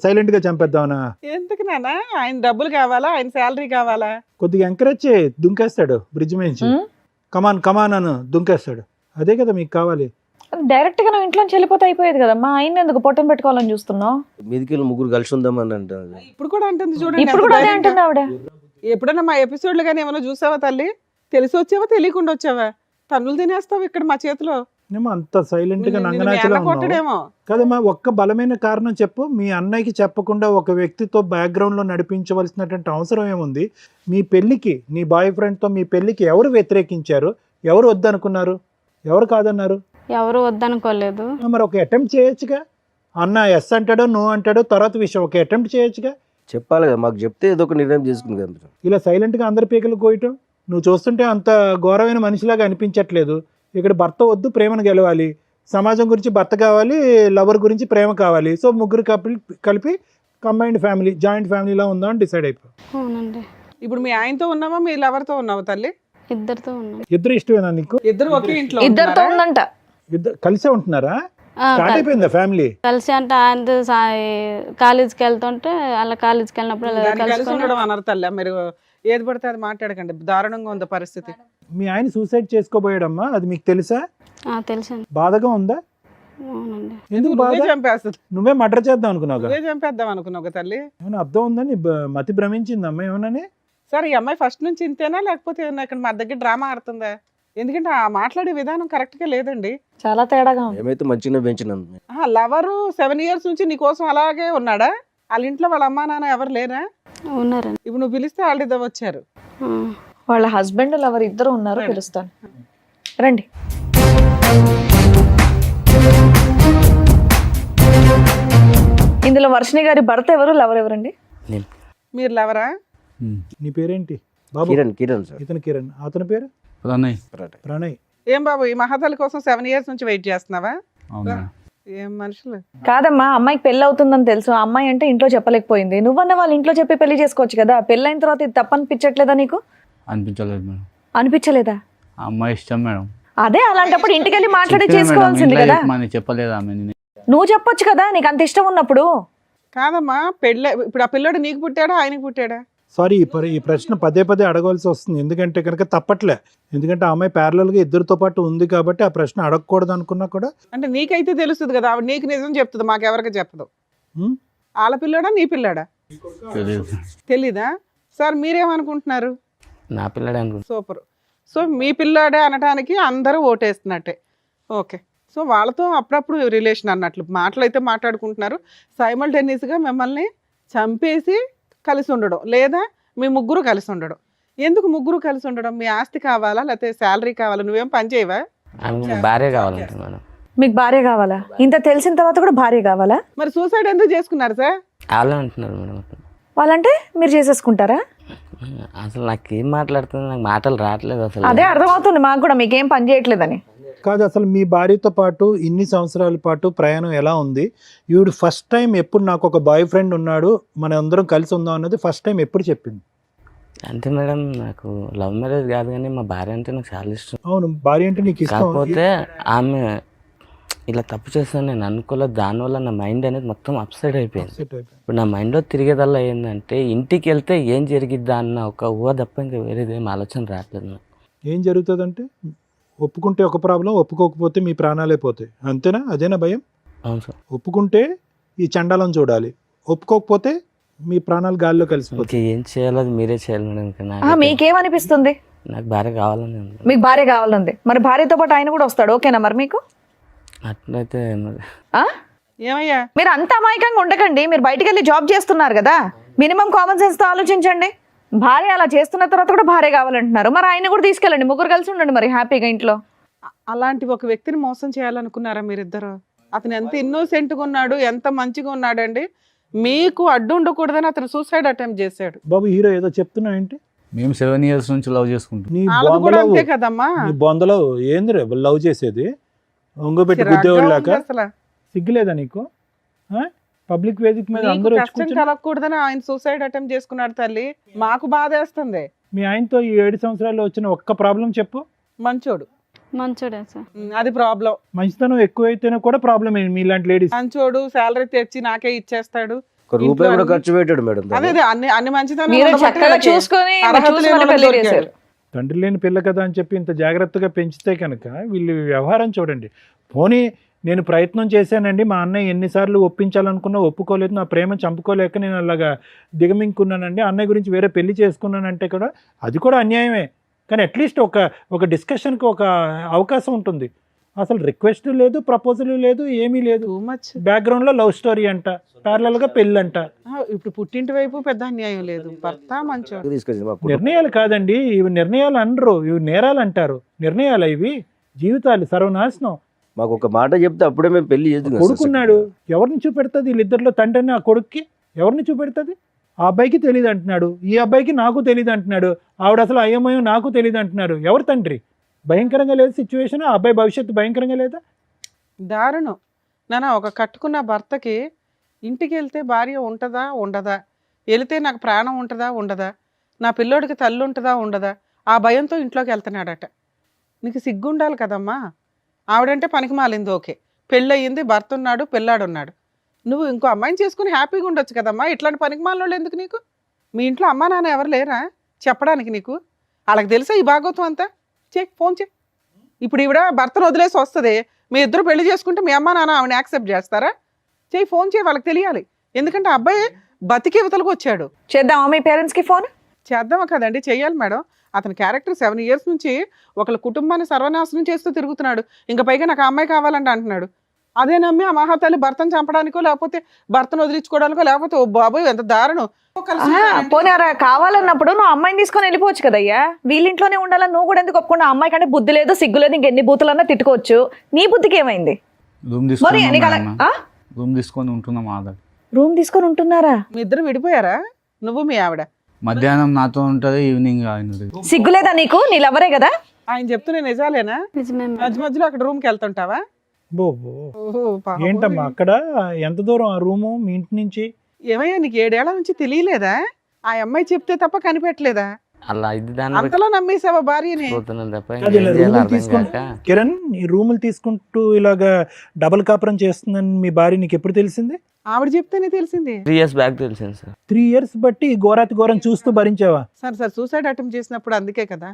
సైలెంట్ గా చంపేద్దామనా? ఎందుకు నాన్న? ఆయన డబ్బులు కావాలా, ఆయన శాలరీ కావాలా? కొద్దిగా ఎంకరేజ్ చేయి, దుంకేస్తాడు బ్రిడ్జ్ మీద. కమాన్ కమాన్ అని దుంకేస్తాడు. అదే కదా మీకు కావాలి. డైరెక్ట్ గా నువ్వు ఇంట్లోంచి వెళ్ళిపోతే అయిపోయేది కదా. మా ఆయన ఎందుకు పొట్టం పెట్టుకోవాలని చూస్తున్నావు? మీదికి ముగ్గురు కలిసి ఉందామని అంటారు. ఇప్పుడు కూడా అంటుంది చూడండి. ఇప్పుడు కూడా అదే అంటుంది ఆవిడ. ఎప్పుడైనా మా ఎపిసోడ్లు కానీ ఏమైనా చూసావా తల్లి? తెలిసి వచ్చావా, తెలియకుండా వచ్చావా? తన్నులు తినేస్తావు ఇక్కడ మా చేతిలో. ఏమో అంత సైలెంట్ గా నిన్ను నంగనాచిలా ఉన్నావు. కొట్టడేమో. కదమ్మా, ఒక్క బలమైన కారణం చెప్పు. మీ అన్నయ్యకి చెప్పకుండా ఒక వ్యక్తితో బ్యాక్గ్రౌండ్ లో నడిపించవలసినటువంటి అవసరం ఏముంది? మీ పెళ్లికి, నీ బాయ్ ఫ్రెండ్ తో మీ పెళ్లికి ఎవరు వ్యతిరేకించారు? ఎవరు వద్దనుకున్నారు? ఎవరు కాదన్నారు? ఎవరు వద్దనుకోలేదు. మరి ఒక అటెంప్ట్ చేయొచ్చుగా. అన్న ఎస్ అంటాడో నో అంటాడో తర్వాత విషయం, ఒక అటెంప్ట్ చేయొచ్చుగా. చెప్పాలి కదా, మాకు చెప్తే ఏదో ఒక నిర్ణయం చేసుకుంది కదా. ఇలా సైలెంట్గా అందరి పీకలు కోయటం నువ్వు చూస్తుంటే అంత ఘోరమైన మనిషిలాగా అనిపించట్లేదు. ఇక్కడ భర్త వద్దు, ప్రేమను గెలవాలి. సమాజం గురించి భర్త కావాలి, లవర్ గురించి ప్రేమ కావాలి. సో ముగ్గురు కలిపి కంబైన్డ్ ఫ్యామిలీ, జాయింట్ ఫ్యామిలీలా ఉందా అని డిసైడ్ అయిపో. అవునండి. ఇప్పుడు మీ ఆయనతో ఉన్నావా, మీ లవర్తో ఉన్నావా తల్లి? ఇద్దరితో ఉన్నాం. ఇద్దరు ఇష్టమేనా నీకు? ఇద్దరు ఒకే ఇంట్లో ఇద్దరితో ఉంటున్నారా? ఉందంట. ఇద్దరు కలిసే ఉంటున్నారా? ఆ, స్టార్ట్ అయిపోయిందా ఫ్యామిలీ? కలిసి అంటే ఆయన కాలేజీకి వెళ్తుంటే అలా కాలేజీకి వెళ్ళినప్పుడు అలా దాన్ని కలిసి కలుసుకొని ఉండడం అన్నారు తల్లి. మీరు ఏది పడితే అది మాట్లాడకండి, దారుణంగా ఉంది పరిస్థితి. మీ ఆయన సూసైడ్ చేసుకోబోయాడమ్మా, అది మీకు తెలుసా? తెలుసండి. బాధగా ఉందా? అవునండి. ఎందుకు నువ్వే బాధ? చంపేస్తుంది, నువ్వే మర్డర్ చేద్దాం అనుకున్నావు? నువ్వే చంపేద్దాం అనుకున్నావు తల్లి. ఏమైనా అర్థం ఉందని మతి భ్రమించిందమ్మా ఏమన్నాని? సరే, ఈ అమ్మాయి ఫస్ట్ నుంచి ఇంతేనా, లేకపోతే ఏమన్నా ఇక్కడ మా దగ్గర డ్రామా ఆడుతుందా? ఎందుకంటే ఆ మాట్లాడే విధానం కరెక్ట్ గా లేదండి. చాలా తేడాగా ఉంది. ఏమైతే మంచిగా పెంచినాం. లవరు 7 years నుంచి నీ కోసం అలాగే ఉన్నాడా? వాళ్ళ ఇంట్లో వాళ్ళ అమ్మా నాన్న ఎవరు లేరా? ఉన్నారండి. ఇప్పుడు నువ్వు పిలిస్తే వాళ్ళు వచ్చారు. ఆ. వాళ్ళ హస్బెండ్ లవర్ ఇద్దరు ఉన్నారు, పిలుస్తాను రండి. ఇందులో వర్షిణి గారి భర్త ఎవరు, లవర్ ఎవరండి? మీరు లవరా? నీ పేరేంటి బాబు? కిరణ్ సార్. ఇతను కిరణ్, అతని పేరు ప్రణయ్. ప్రణయ్. ఏం బాబు, ఈ మహాతల్లి కోసం 7 years నుంచి వెయిట్ చేస్తున్నావా? అవునా? ఏం మనుషులు. కాదమ్మా, అమ్మాయికి పెళ్లి అవుతుందని తెలుసు. ఆ అమ్మాయి అంటే ఇంట్లో చెప్పలేకపోయింది. నువ్వన్న వాళ్ళ ఇంట్లో చెప్పి పెళ్లి చేసుకోవచ్చు కదా. పెళ్ళైన తర్వాత ఇది తప్పనిపించట్లేదా నీకు? అనిపించలేదు మేడం. అనిపించలేదా? ఆ అమ్మాయి ఇష్టం మేడం. అదే, అలాంటప్పుడు ఇంటికి వెళ్ళి మాట్లాడి చెప్పినా మేడం, చేసుకోవాల్సింది ఇంట్లో కదా. చెప్పమని చెప్పలేదు ఆమె. నువ్వు చెప్పొచ్చు కదా, నీకు అంత ఇష్టం ఉన్నప్పుడు. కాదమ్మా, పెళ్ళి ఇప్పుడు ఆ పిల్లోడు నీకు పుట్టాడా, ఆయనకు పుట్టాడా? సారీ, ఈ ప్రశ్న పదే పదే అడగవలసి వస్తుంది. ఎందుకంటే కనుక తప్పట్లే. ఎందుకంటే ఆ అమ్మాయి ప్యారలల్ గా ఇద్దరితో పాటు ఉంది కాబట్టి ఆ ప్రశ్న అడగకూడదు అనుకున్నా కూడా. అంటే నీకైతే తెలుస్తుంది కదా, ఆవిడ నీకు నిజం చెప్తుంది, మాకెవరికి చెప్పదు. ఉం? వాళ్ళ పిల్లోడా నీ పిల్లాడా తెలియదు. తెలీదా? సార్ మీరేమనుకుంటున్నారు? నా పిల్లడే అనుకుంటా. సూపర్. సో మీ పిల్లాడే అనడానికి అందరూ ఓటేస్తున్నట్టే. ఓకే. సో వాళ్ళతో అప్పుడప్పుడు రిలేషన్ అన్నట్లు మాటలు అయితే మాట్లాడుకుంటున్నారు. సైమల్టేనియస్గా మిమ్మల్ని చంపేసి కలిసి ఉండడం, లేదా మీ ముగ్గురు కలిసి ఉండడం. ఎందుకు ముగ్గురు కలిసి ఉండడం? మీ ఆస్తి కావాలా, లేకపోతే శాలరీ కావాలా? నువ్వేం పని చేయవా? ఆమె భార్య కావాలంటే మేడం. మీకు భార్య కావాలా? ఇంత తెలిసిన తర్వాత కూడా భార్య కావాలా? మరి సూసైడ్ ఎందుకు చేసుకున్నారు సార్? వాళ్ళే అంటున్నారు మేడం. వాళ్ళంటే మీరు చేసేసుకుంటారా? అసలు నాకు ఏం మాట్లాడుతుంది, నాకు మాటలు రావట్లేదు అసలు. అదే అర్థమవుతుంది మాకు కూడా, మీకేం పని చేయట్లేదని. కాదు, అసలు మీ భార్యతో పాటు ఇన్ని సంవత్సరాల పాటు ప్రయాణం ఎలా ఉంది? ఈవిడ ఫస్ట్ టైం ఎప్పుడు నాకు ఒక బాయ్ ఫ్రెండ్ ఉన్నాడు, మన అందరం కలిసి ఉందాం అన్నది ఫస్ట్ టైం ఎప్పుడు చెప్పింది? అంతే మేడం, నాకు లవ్ మ్యారేజ్ కాదు కానీ మా భార్య అంటే నాకు చాలా ఇష్టం. అవును, భార్య అంటే నీకు ఇష్టం. కాకపోతే ఆమె ఇలా తప్పు చేస్తాను నేను అనుకోలేదు. దానివల్ల నా మైండ్ అనేది మొత్తం అప్సైడ్ అయిపోయింది. ఇప్పుడు నా మైండ్లో తిరిగేదల్లా ఏంటంటే ఇంటికి వెళ్తే ఏం జరిగిద్దా అన్న ఒక ఊహ తప్ప ఇంకా వేరేదేం ఆలోచన రావట్లేదు నాకు. ఏం జరుగుతుందంటే ఒప్పుకుంటే ఒక ప్రాబ్లం, ఒప్పుకోకపోతే మీ ప్రాణాలే పోతాయి, అంతేనా? అదేనా భయం? అవును సార్. ఒప్పుకుంటే ఈ చండాలం చూడాలి, ఒప్పుకోకపోతే మీ ప్రాణాలు గాల్లో కలిసిపోతాయి. ఏం చేయాలో అది మీరే చేయాలి మేడం. ఇంకా మీకేమనిపిస్తుంది? నాకు భార్య కావాలని ఉంది. మీకు భార్య కావాలంది, మరి భార్యతో పాటు ఆయన కూడా వస్తాడు, ఓకేనా మరి మీకు? అట్లయితే మరి ఆ? ఏమయ్యా మీరు అంత అమాయకంగా ఉండకండి, మీరు బయటికి వెళ్ళి జాబ్ చేస్తున్నారు కదా, మినిమం కామన్ సెన్స్ తో ఆలోచించండి. భార్య అలా చేస్తున్న తర్వాత కూడా భార్య కావాలంటున్నారు, మరి ఆయన కూడా తీసుకెళ్ళండి, ముగ్గురు కలిసి ఉండండి మరి హ్యాపీగా ఇంట్లో. అలాంటి ఒక వ్యక్తిని మోసం చేయాలనుకున్నారా మీరిద్దరు? అతను ఎంత ఇన్నోసెంట్గా ఉన్నాడు, ఎంత మంచిగా ఉన్నాడండి. మీకు అడ్డు ఉండకూడదని అతను సూసైడ్ అటెంప్ట్ చేశాడు. బాబు హీరో ఏదో చెప్తున్నావు ఏంటి? మేము 7 years నుంచి లవ్ చేసుకుంటాం. నీ వాళ్ళది కూడా బొందలో అంతే కదమ్మా. నీ బొందలో ఏంది లవ్ చేసేది? ఒంగోబెట్టి చిరాగ్గా గుద్దేవాళ్ళాక ఉంది అసలు. సిగ్గులేదా నీకు? పబ్లిక్ వేదిక మీద మీకు అందరూ వచ్చి కష్టం కూర్చొని కలగకూడదని ఆయన సూసైడ్ అటెంప్ట్ చేసుకున్నాడు తల్లి. మాకు బాధేస్తుంది. మీ ఆయనతో ఈ 7 సంవత్సరాల్లో వచ్చిన ఒక్క ప్రాబ్లం చెప్పు. మంచోడు. మంచోడే సార్. అది ప్రాబ్లం. మంచితనం ఎక్కువైతేనే కూడా ప్రాబ్లం మీలాంటి లేడీస్. మంచోడు, శాలరీ తెచ్చి నాకే ఇచ్చేస్తాడు. ఒక రూపాయి కూడా ఖర్చు పెట్టాడు మేడం. అదే అదే అన్ని మంచితనం మీరు ఉండబట్టి చక్కగా వీళ్ళకి చూసుకొని అర్హత చూసి లేని వాళ్ళని వాళ్ళకి పెళ్లి దొరికాడు. చేశారు. తండ్రి లేని పిల్ల కదా అని చెప్పి ఇంత జాగ్రత్తగా పెంచితే కనుక వీళ్ళు వ్యవహారం చూడండి. పోనీ నేను ప్రయత్నం చేశానండి, మా అన్నయ్య ఎన్నిసార్లు ఒప్పించాలనుకున్నా ఒప్పుకోలేదు, నా ప్రేమ చంపుకోలేక నేను అలాగా దిగమింగుకున్నానండి, అన్నయ్య గురించి వేరే పెళ్లి చేసుకున్నానంటే కూడా అది కూడా అన్యాయమే. కానీ అట్లీస్ట్ ఒక డిస్కషన్కి ఒక అవకాశం ఉంటుంది. అసలు రిక్వెస్ట్ లేదు, ప్రపోజల్ లేదు, ఏమీ లేదు. Too much. బ్యాక్గ్రౌండ్లో లవ్ స్టోరీ అంట, ప్యారలల్గా పెళ్ళి అంట. ఇప్పుడు పుట్టింటి వైపు పెద్ద అన్యాయం లేదు. భర్త మంచోడు. తీసుకొచ్చింది మా కుటుంబం. నిర్ణయాలు కాదండి ఇవి, నిర్ణయాలు అనరు, ఇవి నేరాలు అంటారు. నిర్ణయాలు ఇవి, జీవితాలు సర్వనాశనం. మాకు ఒక మాట చెప్తే అప్పుడే మేము పెళ్లి చేద్దాం. కొడుకున్నాడు, ఎవరిని చూపెడుతుంది? వీళ్ళిద్దరిలో తండ్రిని ఆ కొడుక్కి ఎవరిని చూపెడుతుంది? ఆ అబ్బాయికి తెలియదు అంటున్నాడు, ఈ అబ్బాయికి నాకు తెలియదు అంటున్నాడు, ఆవిడ అసలు అయ్యమయం నాకు తెలియదు అంటున్నారు. ఎవరు తండ్రి? భయంకరంగా లేదు సిచ్యువేషన్. ఆ అబ్బాయి భవిష్యత్తు భయంకరంగా లేదా? దారుణం. నాన్న, ఒక కట్టుకున్న భర్తకి ఇంటికి వెళ్తే భార్య ఉంటుందా ఉండదా, వెళితే నాకు ప్రాణం ఉంటుందా ఉండదా, నా పిల్లోడికి తల్లి ఉంటుందా ఉండదా, ఆ భయంతో ఇంట్లోకి వెళ్తున్నాడట. నీకు సిగ్గుండాలి కదమ్మా. ఆవిడంటే పనికి మాలింది, ఓకే, పెళ్ళయింది, భర్త ఉన్నాడు, పిల్లాడున్నాడు. నువ్వు ఇంకో అమ్మాయిని చేసుకుని హ్యాపీగా ఉండొచ్చు కదమ్మా. ఇట్లాంటి పనికి మాలినోళ్ళు ఎందుకు నీకు? మీ ఇంట్లో అమ్మా నాన్న ఎవరు లేరా చెప్పడానికి నీకు? వాళ్ళకి తెలుసా ఈ భాగవతం అంతా? ఫోన్ చే. ఇప్పుడు ఈవిడ భర్తను వదిలేసి వస్తుంది, మీ ఇద్దరు పెళ్లి చేసుకుంటే మీ అమ్మా నాన్న ఆవిడని యాక్సెప్ట్ చేస్తారా? ఫోన్ చేయి, వాళ్ళకి తెలియాలి. ఎందుకంటే అబ్బాయి బతికి యువతలకు వచ్చాడు. చేద్దామా మీ పేరెంట్స్కి ఫోన్? చేద్దామా కదండి, చెయ్యాలి మేడం. అతని క్యారెక్టర్ 7 years నుంచి ఒకళ్ళ కుటుంబాన్ని సర్వనాశనం చేస్తూ తిరుగుతున్నాడు. ఇంకా పైగా నాకు ఆ అమ్మాయి కావాలంటే అంటున్నాడు. అదే నమ్మి ఆ మహాతల్లి భర్తను చంపడానికో, లేకపోతే భర్తను వదిలించుకోవడానికో, లేకపోతే ఓ బాబోయ్ ఎంత దారుణం. పోనీ కావాలన్నప్పుడు నువ్వు అమ్మాయిని తీసుకొని వెళ్ళిపోవచ్చు కదయ్యా. వీళ్ళింట్లోనే ఉండాలని నువ్వు కూడా ఎందుకు ఒప్పుకున్నా? అమ్మాయి కంటే బుద్ధి లేదు, సిగ్గు లేదు, ఇంకెన్ని బూతులన్నా తిట్టుకోవచ్చు. నీ బుద్ధికి ఏమైంది? రూమ్ మరి నీకు అలా- ఆ? రూమ్ తీసుకొని ఉంటున్నాం ఆధార్. రూమ్ తీసుకొని ఉంటున్నారా? మీ ఇద్దరు విడిపోయారా, నువ్వు మీ ఆవిడ? మధ్యాహ్నం నాతో ఉంటుంది, ఈవినింగ్ ఆయన. సిగ్గులేదా నీకు? నీ లవరే కదా. ఆయన చెప్తున్నా నిజాలేనా? నిజమే మేడం. మధ్య మధ్యలో అక్కడ రూమ్కి వెళ్తుంటావా? బో ఓహో, పాపం. ఏంటమ్మా అక్కడ ఎంత దూరం ఆ రూము మీ ఇంటి నుంచి? ఏమయ్యా, నీకు 7 ఏళ్ల నుంచి తెలియలేదా? ఆ అమ్మాయి చెప్తే తప్ప కనిపెట్టలేదా? అలా ఇది దాన్ని అంతలా నమ్మేసావా భార్యని? పోతున్నాను తప్ప అది ఇలా ఏం చేయాలో రూములు అర్థం తీసుకుంటూ కాక. కిరణ్, ఈ రూములు తీసుకుంటూ ఇలాగా డబుల్ కాపురం చేస్తుందని మీ భార్య నీకు ఎప్పుడు తెలిసింది? ఆవిడ చెప్తేనే తెలిసింది. 3 years బ్యాక్ తెలిసింది సార్. 3 years బట్టి ఈ ఘోరాతి ఘోరం చూస్తూ భరించావా? సార్ సూసైడ్ అటెంప్ట్ చేసినప్పుడు అందుకే కదా.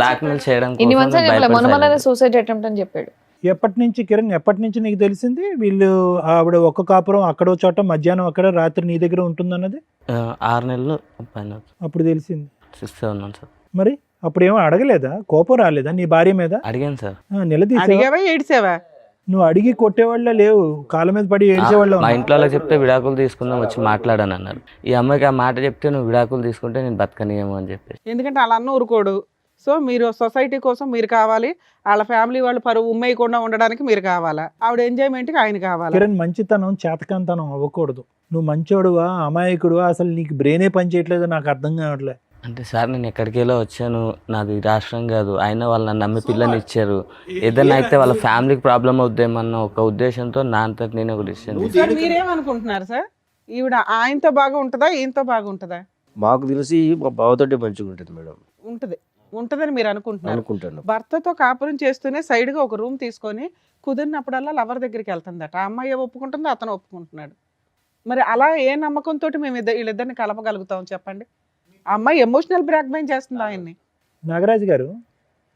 బ్లాక్ మెయిల్ చేయడం ఇన్ని కోసం మంత్స్ భయపడి మొన్న silent. సూసైడ్ అటెంప్ట్ అని చెప్పాడు. ఎప్పటి నుంచి కిరణ్, ఎప్పటి నుంచి నీకు తెలిసింది వీళ్ళు ఆవిడ ఒక్క కాపురం అక్కడో చోట, మధ్యాహ్నం అక్కడ, రాత్రి నీ దగ్గర ఉంటుందన్నది? 6 నెలలు పైన అప్పుడు తెలిసింది. 6-7 months సార్. మరి అప్పుడు ఏమో అడగలేదా? కోపం రాలేదా నీ భార్య మీద? అడిగాను సార్. నిలదీసా? అడిగావా ఏడ్చావా? నువ్వు అడిగి కొట్టేవాళ్ళ లేవు, కాళ్ళ మీద పడి ఏడ్చేవాళ్ళ. మా ఇంట్లో వాళ్ళకి చెప్తే విడాకులు తీసుకుందాం వచ్చి మాట్లాడాను అన్నారు. ఈ అమ్మాయికి ఆ మాట చెప్తే నువ్వు విడాకులు తీసుకుంటే నేను బతకనియేమో అని చెప్పేసి. ఎందుకంటే వాళ్ళ అన్న ఊరుకోడు. సో మీరు సొసైటీ కోసం మీరు కావాలి, వాళ్ళ ఫ్యామిలీ వాళ్ళు పరువు ఉమ్మేయకుండా ఉండడానికి మీరు కావాలా, ఆవిడ ఎంజాయ్మెంట్కి ఆయన కావాలి. కిరణ్, మంచితనం చేతకాంతనం అవ్వకూడదు. నువ్వు మంచోడువా అమాయకుడువా, అసలు నీకు బ్రెయినే పని చేయట్లేదో నాకు అర్థం కావట్లే. అంటే సార్ నేను ఎక్కడికెళ్ళో వచ్చాను, నాది రాష్ట్రం కాదు, అయినా వాళ్ళు నన్ను నమ్మి పిల్లని ఇచ్చారు. ఏదైనా అయితే వాళ్ళ ఫ్యామిలీకి ప్రాబ్లం అవుద్దేమన్న ఒక ఉద్దేశంతో నా అంతటి నేను ఒక డిసిషన్. సార్ మీరేమనుకుంటున్నారు సార్? ఈవిడ ఆయనతో బాగా ఉంటుందా, ఈయనతో బాగా ఉంటుందా? మాకు తెలిసి మా బావతోటే మంచిగా ఉంటుంది మేడం. ఉంటుందని మీరు అనుకుంటున్నారు. అనుకుంటాను. భర్తతో కాపురం చేస్తూనే సైడ్గా ఒక రూమ్ తీసుకొని కుదిరినప్పుడల్లా లవర్ దగ్గరికి వెళ్తుందట. ఆ అమ్మాయి ఒప్పుకుంటుందో అతను ఒప్పుకుంటున్నాడు. మరి అలా ఏ నమ్మకంతో మేము వీళ్ళిద్దరిని కలపగలుగుతాం చెప్పండి? ఆ అమ్మాయి ఎమోషనల్ బ్లాక్మెయిల్ చేస్తుంది ఆయన్ని. నాగరాజు గారు,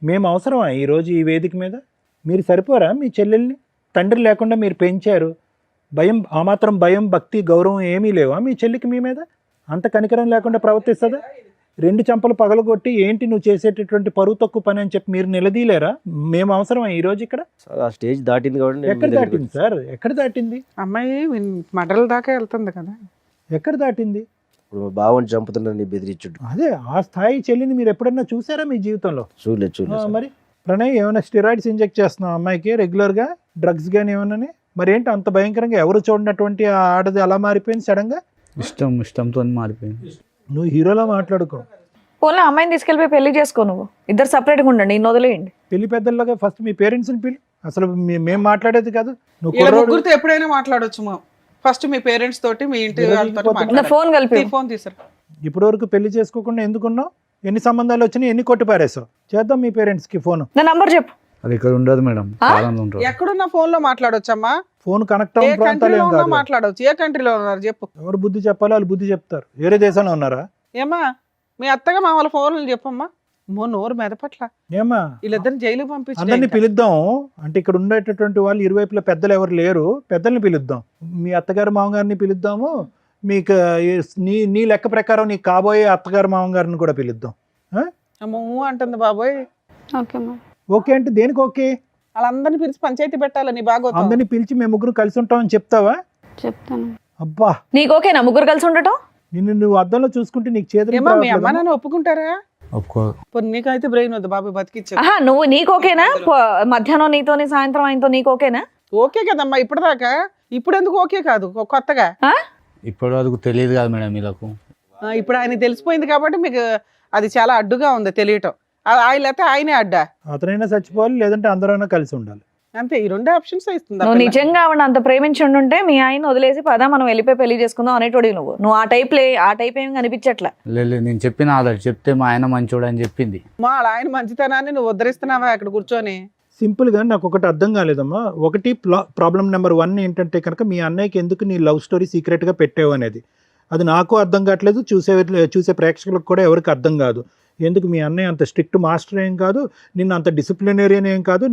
మేము అవసరమా ఈరోజు ఈ వేదిక మీద? మీరు సరిపోరా మీ చెల్లెల్ని? తండ్రి లేకుండా మీరు పెంచారు, భయం, ఆ మాత్రం భయం, భక్తి, గౌరవం ఏమీ లేవా మీ చెల్లికి మీ మీద? అంత కనికరం లేకుండా ప్రవర్తిస్తుందా? 2 చెంపలు పగలగొట్టి ఏంటి నువ్వు చేసేటటువంటి పరువు తక్కువ పని అని చెప్పి మీరు నిలదీలేరా? మేము అవసరమా ఈ రోజు ఇక్కడ? సార్ ఆ స్టేజ్ దాటింది కాబట్టి నేను ఎక్కడ మీ దగ్గరికి దాటింది సార్? ఎక్కడ దాటింది? అమ్మాయి మడల దాకా వెళ్తుంది కదా. ఎక్కడ దాటింది? ఇప్పుడు మా బావని చంపుతున్నారని బెదిరించుడు. అదే ఆ స్థాయి చెల్లిని మీరు ఎప్పుడన్నా చూసారా మీ జీవితంలో? చూడలేదు మరి ప్రణయ్ ఏమైనా స్టెరాయిడ్స్ ఇంజెక్ట్ చేస్తున్నావు అమ్మాయికి రెగ్యులర్గా, డ్రగ్స్ కానీ ఏమన్నా? మరి ఏంటి అంత భయంకరంగా ఎవరు చూడనటువంటి ఆ ఆడది అలా మారిపోయింది సడన్ గా? ఇష్టంతో మారిపోయింది. నువ్వు హీరోలా మాట్లాడుకో. పోనీ అమ్మాయిని తీసుకెళ్ళిపోయి పెళ్లి చేసుకో, నువ్వు ఇద్దరు సపరేట్గా ఉండండి, నిన్ను వదిలేయండి. పెళ్లి పెద్దల్లాగా ఫస్ట్ మీ పేరెంట్స్ని పిలు. అసలు మేము మాట్లాడేది కాదు. నువ్వు ఇలా కుర్రోడు ముగ్గురితో ఎప్పుడైనా మాట్లాడొచ్చు. ఫస్ట్ మీ పేరెంట్స్ తోటి, మీ ఇంటి వాళ్ళతో నా మాట్లాడాలి. ఫోన్ కలిపి ఫోన్ తీసారు. ఇప్పటి వరకు పెళ్లి చేసుకోకుండా ఎందుకున్నావు? ఎన్ని సంబంధాలు వచ్చినాయి, ఎన్ని కొట్టి పారేసావు? చేద్దాం మీ పేరెంట్స్కి ఫోన్. నా నంబర్ చెప్పు. అది ఇక్కడ ఉండదు మేడం, కాలంలో ఉంటారు. ఎక్కడున్న ఫోన్ లో మాట్లాడొచ్చమ్మా? ఫోన్ కనెక్ట్ ఏ అవ్వని ప్రాంతాలు కంట్రీలో ఏం ఉన్నా కాదు. మాట్లాడవచ్చు. ఏ కంట్రీలో ఉన్నారు చెప్పు. ఎవరు బుద్ధి చెప్పాలో వాళ్ళు బుద్ధి చెప్తారు. వేరే దేశంలో ఉన్నారా? ఏమా మీ అత్తగా మా వాళ్ళ ఫోన్లు చెప్పమ్మా. నోరు మెదపట్ల. ఏమా వీళ్ళిద్దరిని జైలుకి అందరినీ పంపించి పిలుద్దాం. అంటే ఇక్కడ ఉండేటటువంటి వాళ్ళు ఇరువైపుల పెద్దలు ఎవరు లేరు, పెద్దల్ని పిలుద్దాం. మీ అత్తగారు మామగారిని పిలుద్దాము. మీకు నీ లెక్క ప్రకారం నీ కాబోయే అత్తగారు మామగారిని కూడా పిలుద్దాం. అంటుంది బాబోయ్. Okay madam. ఓకే అంటే దేనికి ఓకే? వాళ్ళందరినీ పిలిచి పంచాయతీ పెట్టాలని బాగా అందరినీ పిలిచి మేము ముగ్గురు కలిసి ఉంటామని చెప్తావా? చెప్తాను. అబ్బా, నీకు ఓకేనా ముగ్గురు కలిసి ఉండటం? నిన్ను నువ్వు అద్దంలో చూసుకుంటే నీకు చేతులు ఏమా మీ అమ్మ నాన్న ఒప్పుకుంటారా? ఒప్పుకో. నీకైతే బ్రెయిన్ వద్దు బాబు, బతికిచ్చు. ఆహా, నువ్వు నీకు ఓకేనా? మధ్యాహ్నం నీతోని సాయంత్రం ఆయనతో నీకు ఓకేనా? ఓకే కదమ్మా ఇప్పటిదాకా. ఇప్పుడు ఎందుకు ఓకే కాదు కొత్తగా? ఇప్పటి వరకు తెలియదు కదా మేడం వీళ్ళకు. ఇప్పుడు ఆయన తెలిసిపోయింది కాబట్టి మీకు అది చాలా అడ్డుగా ఉంది తెలియటం. ఆయన అయితే ఆయనే అడ్డా. అతనైనా చచ్చిపోవాలి, లేదంటే అందరైనా కలిసి ఉండాలి. అంతే, ఈ 2 ఆప్షన్స్ ఇస్తుంది. నువ్వు నిజంగా ఆవిడ అంత ప్రేమించుంటే మీ ఆయన వదిలేసి పదా మనం వెళ్ళిపోయి పెళ్లి చేసుకుందాం అనేటోడి. నువ్వు ఆ టైప్ ఏం కనిపించట్లా. లేదు నేను చెప్పిన ఆల్రెడీ చెప్తే మా ఆయన మంచోడు అని చెప్పింది. మా ఆయన మంచితనాన్ని నువ్వు ఉద్ధరిస్తున్నావా అక్కడ కూర్చొని? సింపుల్గా నాకు ఒకటి అర్థం కాలేదమ్మా. ఒకటి ప్రాబ్లం నెంబర్ 1 ఏంటంటే కనుక మీ అన్నయ్యకి ఎందుకు నీ లవ్ స్టోరీ సీక్రెట్గా పెట్టావు అనేది. అది నాకు అర్థం కావట్లేదు, చూసే ప్రేక్షకులకు కూడా ఎవరికి అర్థం కాదు. ఎందుకు మీ అన్నయ్య అంత స్ట్రిక్ట్ మాస్టర్ ఏం కాదు, నిన్ను అంత డిసిప్లినరియన్ ఏం కాదు,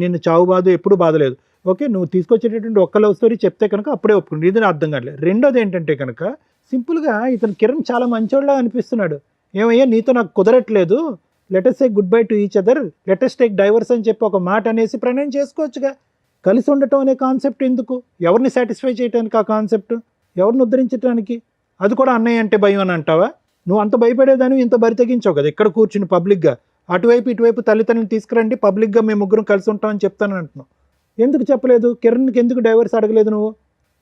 నిన్ను చావు బాధ ఎప్పుడు బాధలేదు. ఓకే, నువ్వు తీసుకొచ్చేటటువంటి ఒక్క లవ్ స్టోరీ చెప్తే కనుక అప్పుడే ఒప్పుకుంది. ఇది అర్థం కావట్లేదు. రెండోది ఏంటంటే కనుక సింపుల్గా ఇతను కిరణ్ చాలా మంచోళ్ళ అనిపిస్తున్నాడు. ఏమయ్యా నీతో నాకు కుదరట్లేదు, let us take goodbye to each other, let us take divorce అని చెప్పి ఒక మాట అనేసి ప్రణయం చేసుకోవచ్చుగా. కలిసి ఉండటం అనే కాన్సెప్ట్ ఎందుకు? ఎవరిని సాటిస్ఫై చేయడానికి ఆ కాన్సెప్ట్? ఎవరిని ఉద్ధరించడానికి? అది కూడా అన్నయ్య అంటే భయం అని అంటావా? నువ్వు అంత భయపడేదాన్ని ఇంత బరి తెగించావు కదా ఇక్కడ కూర్చుని పబ్లిక్గా. అటువైపు ఇటువైపు తల్లిదండ్రులను తీసుకురండి, పబ్లిక్గా మేము ముగ్గురం కలిసి ఉంటామని చెప్తానని అంటున్నావు. ఎందుకు చెప్పలేదు? కిరణ్కి ఎందుకు డైవర్స్ అడగలేదు నువ్వు?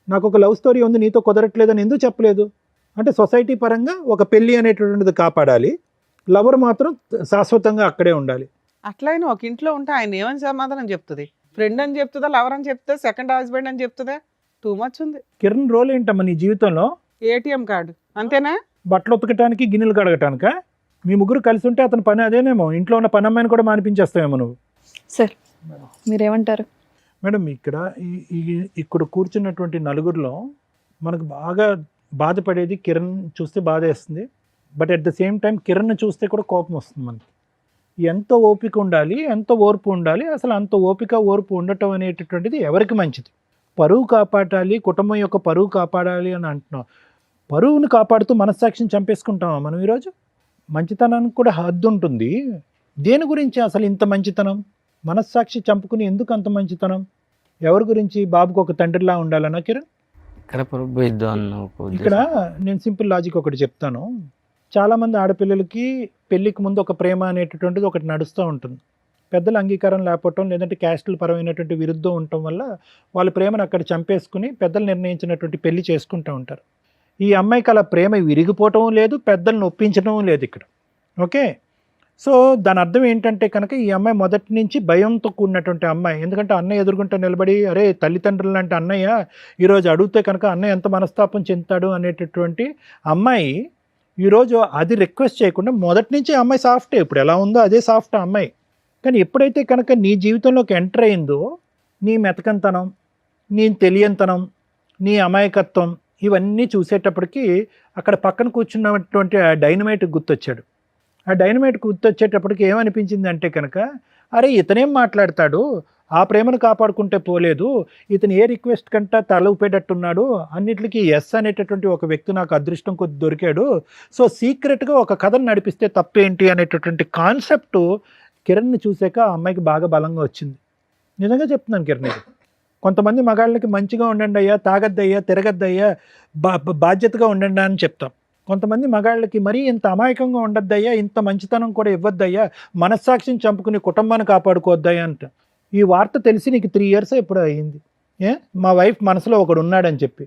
నాకు ఒక లవ్ స్టోరీ ఉంది నీతో కుదరట్లేదని ఎందుకు చెప్పలేదు? అంటే సొసైటీ పరంగా ఒక పెళ్ళి అనేటటువంటిది కాపాడాలి, లవర్ మాత్రం శాశ్వతంగా అక్కడే ఉండాలి. అట్లయినా ఒక ఇంట్లో ఉంటే ఆయన ఏమని సమాధానం చెప్తుంది? ఫ్రెండ్ అని చెప్తుందా, లవర్ అని చెప్తుందా, సెకండ్ హస్బెండ్ అని చెప్తుందా? టూ మచ్ ఉంది. కిరణ్ రోల్ ఏంటమ్మా నీ జీవితంలో? ఏటీఎం కార్డు అంతేనా? బట్టలు ఉతకటానికి, గిన్నెలు కడగటానికా? మీ ముగ్గురు కలిసి ఉంటే అతని పని అదేనేమో. ఇంట్లో ఉన్న పని అమ్మాయిని కూడా మానిపించేస్తావేమో నువ్వు. సార్ మీరేమంటారు? మేడం ఇక్కడ కూర్చున్నటువంటి నలుగురిలో మనకు బాగా బాధపడేది కిరణ్ చూస్తే బాధ వేస్తుంది. But at the same time Kiran చూస్తే కూడా కోపం వస్తుంది మనకి. ఎంత ఓపిక ఉండాలి, ఎంత ఓర్పు ఉండాలి, అసలు అంత ఓపిక ఓర్పు ఉండటం అనేటటువంటిది ఎవరికి మంచిది? పరువు కాపాడాలి, కుటుంబం యొక్క పరువు కాపాడాలి అని అంటున్నాం. పరువును కాపాడుతూ మనస్సాక్షిని చంపేసుకుంటామా మనం ఈరోజు? మంచితనానికి కూడా హద్దు ఉంటుంది. దేని గురించి అసలు ఇంత మంచితనం? మనస్సాక్షి చంపుకుని ఎందుకు అంత మంచితనం? ఎవరి గురించి? బాబుకు ఒక తండ్రిలా ఉండాలన్నా కిరణ్? ఇక్కడ నేను సింపుల్ లాజిక్ ఒకటి చెప్తాను. చాలామంది ఆడపిల్లలకి పెళ్ళికి ముందు ఒక ప్రేమ అనేటటువంటిది ఒకటి నడుస్తూ ఉంటుంది. పెద్దల అంగీకారం లేకపోవటం, లేదంటే క్యాస్టుల పరమైనటువంటి విరుద్ధం ఉండటం వల్ల వాళ్ళ ప్రేమను అక్కడ చంపేసుకుని పెద్దలు నిర్ణయించినటువంటి పెళ్లి చేసుకుంటూ ఉంటారు. ఈ అమ్మాయికి అలా ప్రేమ విరిగిపోవటం లేదు, పెద్దలను ఒప్పించడం లేదు ఇక్కడ. ఓకే, సో దాని అర్థం ఏంటంటే కనుక ఈ అమ్మాయి మొదటి నుంచి భయంతో కూడినటువంటి అమ్మాయి. ఎందుకంటే అన్నయ్య ఎదుర్కొంటే నిలబడి అరే తల్లిదండ్రులు లాంటి అన్నయ్య ఈరోజు అడిగితే కనుక అన్నయ్య ఎంత మనస్తాపం చెందుతాడు అనేటటువంటి అమ్మాయి ఈరోజు అది రిక్వెస్ట్ చేయకుండా మొదటి నుంచి అమ్మాయి సాఫ్టే. ఇప్పుడు ఎలా ఉందో అదే సాఫ్ట్ అమ్మాయి. కానీ ఎప్పుడైతే కనుక నీ జీవితంలోకి ఎంటర్ అయిందో నీ మెతకంతనం, నీ తెలియంతనం, నీ అమాయకత్వం ఇవన్నీ చూసేటప్పటికి అక్కడ పక్కన కూర్చున్నటువంటి ఆ డైనమైట్ గుర్తొచ్చాడు. ఆ డైనమైట్ గుర్తొచ్చేటప్పటికి ఏమనిపించింది అంటే కనుక అరే ఇతనేం మాట్లాడతాడు, ఆ ప్రేమను కాపాడుకుంటే పోలేదు, ఇతను ఏ రిక్వెస్ట్ కంటే తల ఊపేటట్టున్నాడు, అన్నిటికీ ఎస్ అనేటటువంటి ఒక వ్యక్తి నాకు అదృష్టం కొద్ది దొరికాడు, సో సీక్రెట్గా ఒక కథను నడిపిస్తే తప్పేంటి అనేటటువంటి కాన్సెప్ట్ కిరణ్ని చూసాక ఆ అమ్మాయికి బాగా బలంగా వచ్చింది. నిజంగా చెప్తున్నాను కిరణ్, ఇది కొంతమంది మగాళ్ళకి మంచిగా ఉండండి అయ్యా, తాగద్దయ్యా, తిరగద్దయ్యా, బాధ్యతగా ఉండండి అని చెప్తాం. కొంతమంది మగాళ్ళకి మరీ ఇంత అమాయకంగా ఉండద్దయ్యా, ఇంత మంచితనం కూడా ఇవ్వద్దయ్యా, మనస్సాక్షిని చంపుకుని కుటుంబాన్ని కాపాడుకోవద్దయ్యా అంట. ఈ వార్త తెలిసి నీకు 3 years ఎప్పుడు అయ్యింది. మా వైఫ్ మనసులో ఒకడు ఉన్నాడని చెప్పి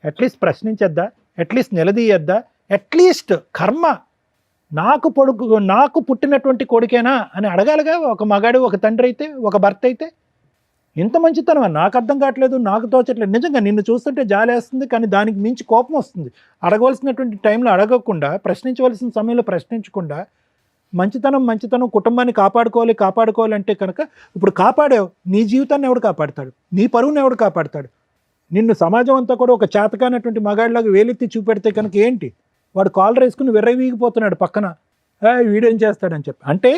అట్లీస్ట్ ప్రశ్నించద్దా, అట్లీస్ట్ నిలదీయద్దా, అట్లీస్ట్ కర్మ నాకు పుట్టినటువంటి కొడుకేనా అని అడగాలిగా ఒక మగాడు, ఒక తండ్రి అయితే, ఒక భర్త అయితే. ఇంత మంచితనం నాకు అర్థం కావట్లేదు, నాకు తోచట్లేదు. నిజంగా నిన్ను చూస్తుంటే జాలేస్తుంది, కానీ దానికి మించి కోపం వస్తుంది. అడగవలసినటువంటి టైంలో అడగకుండా, ప్రశ్నించవలసిన సమయంలో ప్రశ్నించకుండా, మంచితనం కుటుంబాన్ని కాపాడుకోవాలి అంటే కనుక ఇప్పుడు కాపాడావు, నీ జీవితాన్ని ఎవడు కాపాడతాడు, నీ పరువుని ఎవడు కాపాడతాడు? నిన్ను సమాజం అంతా కూడా ఒక చేతకానటువంటి మగాడిలాగా వేలెత్తి చూపెడితే కనుక ఏంటి, వాడు కాలర్ వేసుకుని విర్రవీగిపోతున్నాడు పక్కన, వీడేం చేస్తాడని చెప్పి. అంటే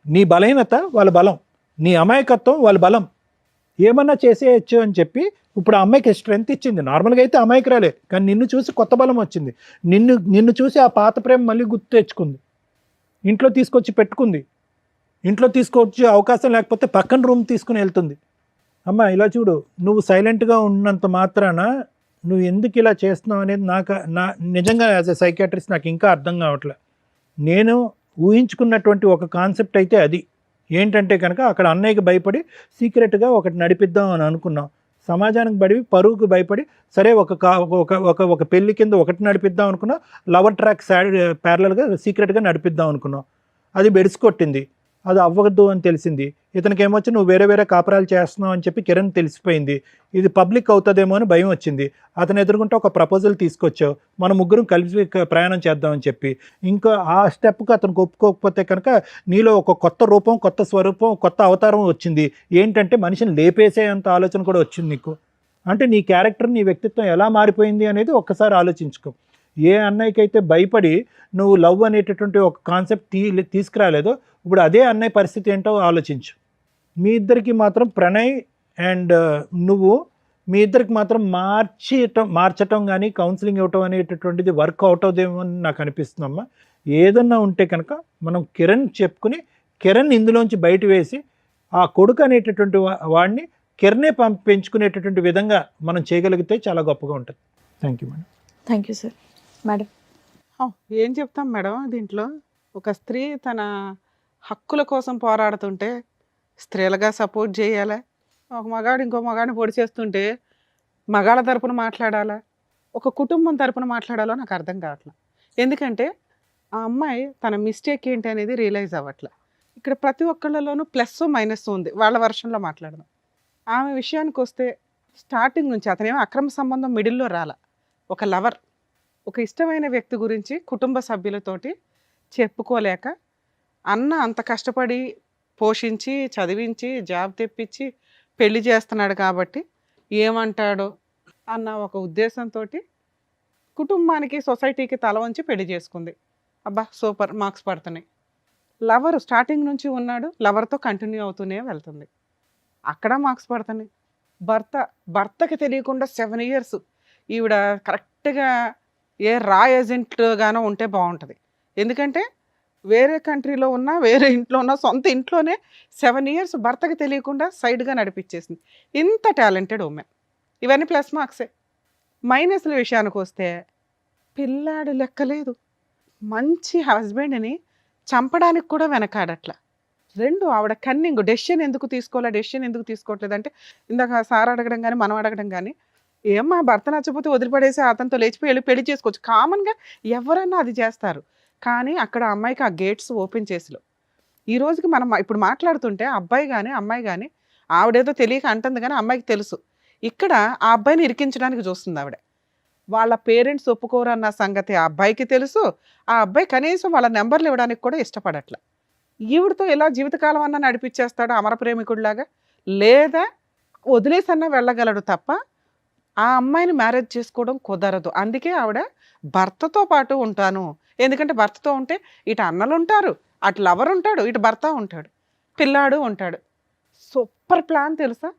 నీ బలహీనత వాళ్ళ బలం, నీ అమాయకత్వం వాళ్ళ బలం, ఏమన్నా చేసేయచ్చు అని చెప్పి ఇప్పుడు ఆ అమ్మాయికి స్ట్రెంత్ ఇచ్చింది. నార్మల్గా అయితే అమాయకురాలే, కానీ నిన్ను చూసి కొత్త బలం వచ్చింది. నిన్ను చూసి ఆ పాత ప్రేమ మళ్ళీ గుర్తు తెచ్చుకుంది, ఇంట్లో తీసుకొచ్చి పెట్టుకుంది. ఇంట్లో తీసుకొచ్చి అవకాశం లేకపోతే పక్కన రూమ్ తీసుకుని వెళ్తుంది. అమ్మ ఇలా చూడు, నువ్వు సైలెంట్గా ఉన్నంత మాత్రాన నువ్వు ఎందుకు ఇలా చేస్తున్నావు అనేది నా నిజంగా యాజ్ ఎ సైకియాట్రిస్ట్ నాకు ఇంకా అర్థం కావట్లే. నేను ఊహించుకున్నటువంటి ఒక కాన్సెప్ట్ అయితే అది ఏంటంటే కనుక అక్కడ అన్నయ్యకి భయపడి సీక్రెట్గా ఒకటి నడిపిద్దాం అని అనుకున్నాం. సమాజానికి బడి పరువుకు భయపడి సరే ఒక పెళ్లి కింద ఒకటి నడిపిద్దాం అనుకున్నాం, లవర్ ట్రాక్ ప్యారలల్గా సీక్రెట్గా నడిపిద్దాం అనుకున్నాం. అది బెడిసికొట్టింది, అది అవ్వదు అని తెలిసింది. ఇతనికి ఏమొచ్చి నువ్వు వేరే కాపురాలు చేస్తున్నావు అని చెప్పి కిరణ్ తెలిసిపోయింది. ఇది పబ్లిక్ అవుతుందేమో అని భయం వచ్చింది. అతను ఎదుర్కొంటే ఒక ప్రపోజల్ తీసుకొచ్చావు, మన ముగ్గురం కలిసి ప్రయాణం చేద్దామని చెప్పి. ఇంకా ఆ స్టెప్కి అతనికి ఒప్పుకోకపోతే కనుక నీలో ఒక కొత్త రూపం, కొత్త స్వరూపం, కొత్త అవతారం వచ్చింది. ఏంటంటే మనిషిని లేపేసేంత ఆలోచన కూడా వచ్చింది నీకు. అంటే నీ క్యారెక్టర్, నీ వ్యక్తిత్వం ఎలా మారిపోయింది అనేది ఒక్కసారి ఆలోచించుకో. ఏ అన్నయ్యకైతే భయపడి నువ్వు లవ్ అనేటటువంటి ఒక కాన్సెప్ట్ తీసుకురాలేదో, ఇప్పుడు అదే అన్నయ్య పరిస్థితి ఏంటో ఆలోచించు. మీ ఇద్దరికి మాత్రం ప్రణయ్ అండ్ నువ్వు మీ ఇద్దరికి మాత్రం మార్చటం కానీ కౌన్సిలింగ్ ఇవ్వటం అనేటటువంటిది వర్క్ అవుట్ అవుదేమో అని నాకు అనిపిస్తుందమ్మా. ఏదన్నా ఉంటే కనుక మనం కిరణ్ చెప్పుకుని కిరణ్ ఇందులోంచి బయట వేసి ఆ కొడుకు అనేటటువంటి వాడిని కిరణే పెంచుకునేటటువంటి విధంగా మనం చేయగలిగితే చాలా గొప్పగా ఉంటుంది. Thank you madam. Thank you sir. Madam ఏం చెప్తాం మేడం, దీంట్లో ఒక స్త్రీ తన హక్కుల కోసం పోరాడుతుంటే స్త్రీలుగా సపోర్ట్ చేయాలా, ఒక మగాడు ఇంకో మగాడిని పొడి చేస్తుంటే మగాళ్ళ తరపున మాట్లాడాలా, ఒక కుటుంబం తరపున మాట్లాడాలో నాకు అర్థం కావట్లేదు. ఎందుకంటే ఆ అమ్మాయి తన మిస్టేక్ ఏంటి అనేది రియలైజ్ అవ్వట్లే. ఇక్కడ ప్రతి ఒక్కళ్ళలోనూ ప్లస్ మైనస్ ఉంది. వాళ్ళ వర్షన్లో మాట్లాడదాం. ఆమె విషయానికి వస్తే స్టార్టింగ్ నుంచి అతనేమో అక్రమ సంబంధం మిడిల్లో రాల, ఒక లవర్, ఒక ఇష్టమైన వ్యక్తి గురించి కుటుంబ సభ్యులతోటి చెప్పుకోలేక అన్న అంత కష్టపడి పోషించి చదివించి జాబ్ తెప్పించి పెళ్లి చేస్తున్నాడు కాబట్టి ఏమంటాడో అన్న ఒక ఉద్దేశంతో కుటుంబానికి సొసైటీకి తల వంచి పెళ్లి చేసుకుంది. అబ్బా సూపర్, మార్క్స్ పడుతున్నాయి. లవర్ స్టార్టింగ్ నుంచి ఉన్నాడు, లవర్తో కంటిన్యూ అవుతూనే వెళ్తుంది, అక్కడ మార్క్స్ పడుతున్నాయి. భర్తకి తెలియకుండా 7 years ఈవిడ కరెక్ట్గా ఏ రా ఏజెంట్గానో ఉంటే బాగుంటుంది. ఎందుకంటే వేరే కంట్రీలో ఉన్నా, వేరే ఇంట్లో ఉన్నా, సొంత ఇంట్లోనే 7 years భర్తకి తెలియకుండా సైడ్గా నడిపించేసింది. ఇంత టాలెంటెడ్ ఉమెన్. ఇవన్నీ ప్లస్ మార్క్సే. మైనస్ల విషయానికి వస్తే పిల్లాడు లెక్కలేదు, మంచి హస్బెండ్ని చంపడానికి కూడా వెనకాడట్ల. 2 ఆవిడ కన్నింగ్, డెసిషన్ ఎందుకు తీసుకోవట్లేదు అంటే ఇందాక సార్ అడగడం కానీ మనం అడగడం కానీ, ఏమ్మా భర్త నచ్చకపోతే వదిలిపడేసి అతనితో లేచిపోయి పెళ్లి చేసుకోవచ్చు, కామన్గా ఎవరన్నా అది చేస్తారు. కానీ అక్కడ అమ్మాయికి ఆ గేట్స్ ఓపెన్ చేసిలో ఈ రోజుకి మనం ఇప్పుడు మాట్లాడుతుంటే అబ్బాయి కానీ అమ్మాయి కానీ ఆవిడేదో తెలియక అంటుంది, కానీ అమ్మాయికి తెలుసు ఇక్కడ ఆ అబ్బాయిని ఇరికించడానికి చూస్తుంది ఆవిడ. వాళ్ళ పేరెంట్స్ ఒప్పుకోరు అన్న సంగతి ఆ అబ్బాయికి తెలుసు. ఆ అబ్బాయి కనీసం వాళ్ళ నెంబర్లు ఇవ్వడానికి కూడా ఇష్టపడట్ల. ఈవిడతో ఇలా జీవితకాలం అన్నా నడిపించేస్తాడు అమర ప్రేమికుడిలాగా, లేదా వదిలేసన్నా వెళ్ళగలడు తప్ప ఆ అమ్మాయిని మ్యారేజ్ చేసుకోవడం కుదరదు. అందుకే ఆవిడ భర్తతో పాటు ఉంటాను, ఎందుకంటే భర్తతో ఉంటే ఇటు అన్నలు ఉంటారు, అటు లవర్ ఉంటాడు, ఇటు భర్త ఉంటాడు, పిల్లాడు ఉంటాడు. సూపర్ ప్లాన్ తెలుసా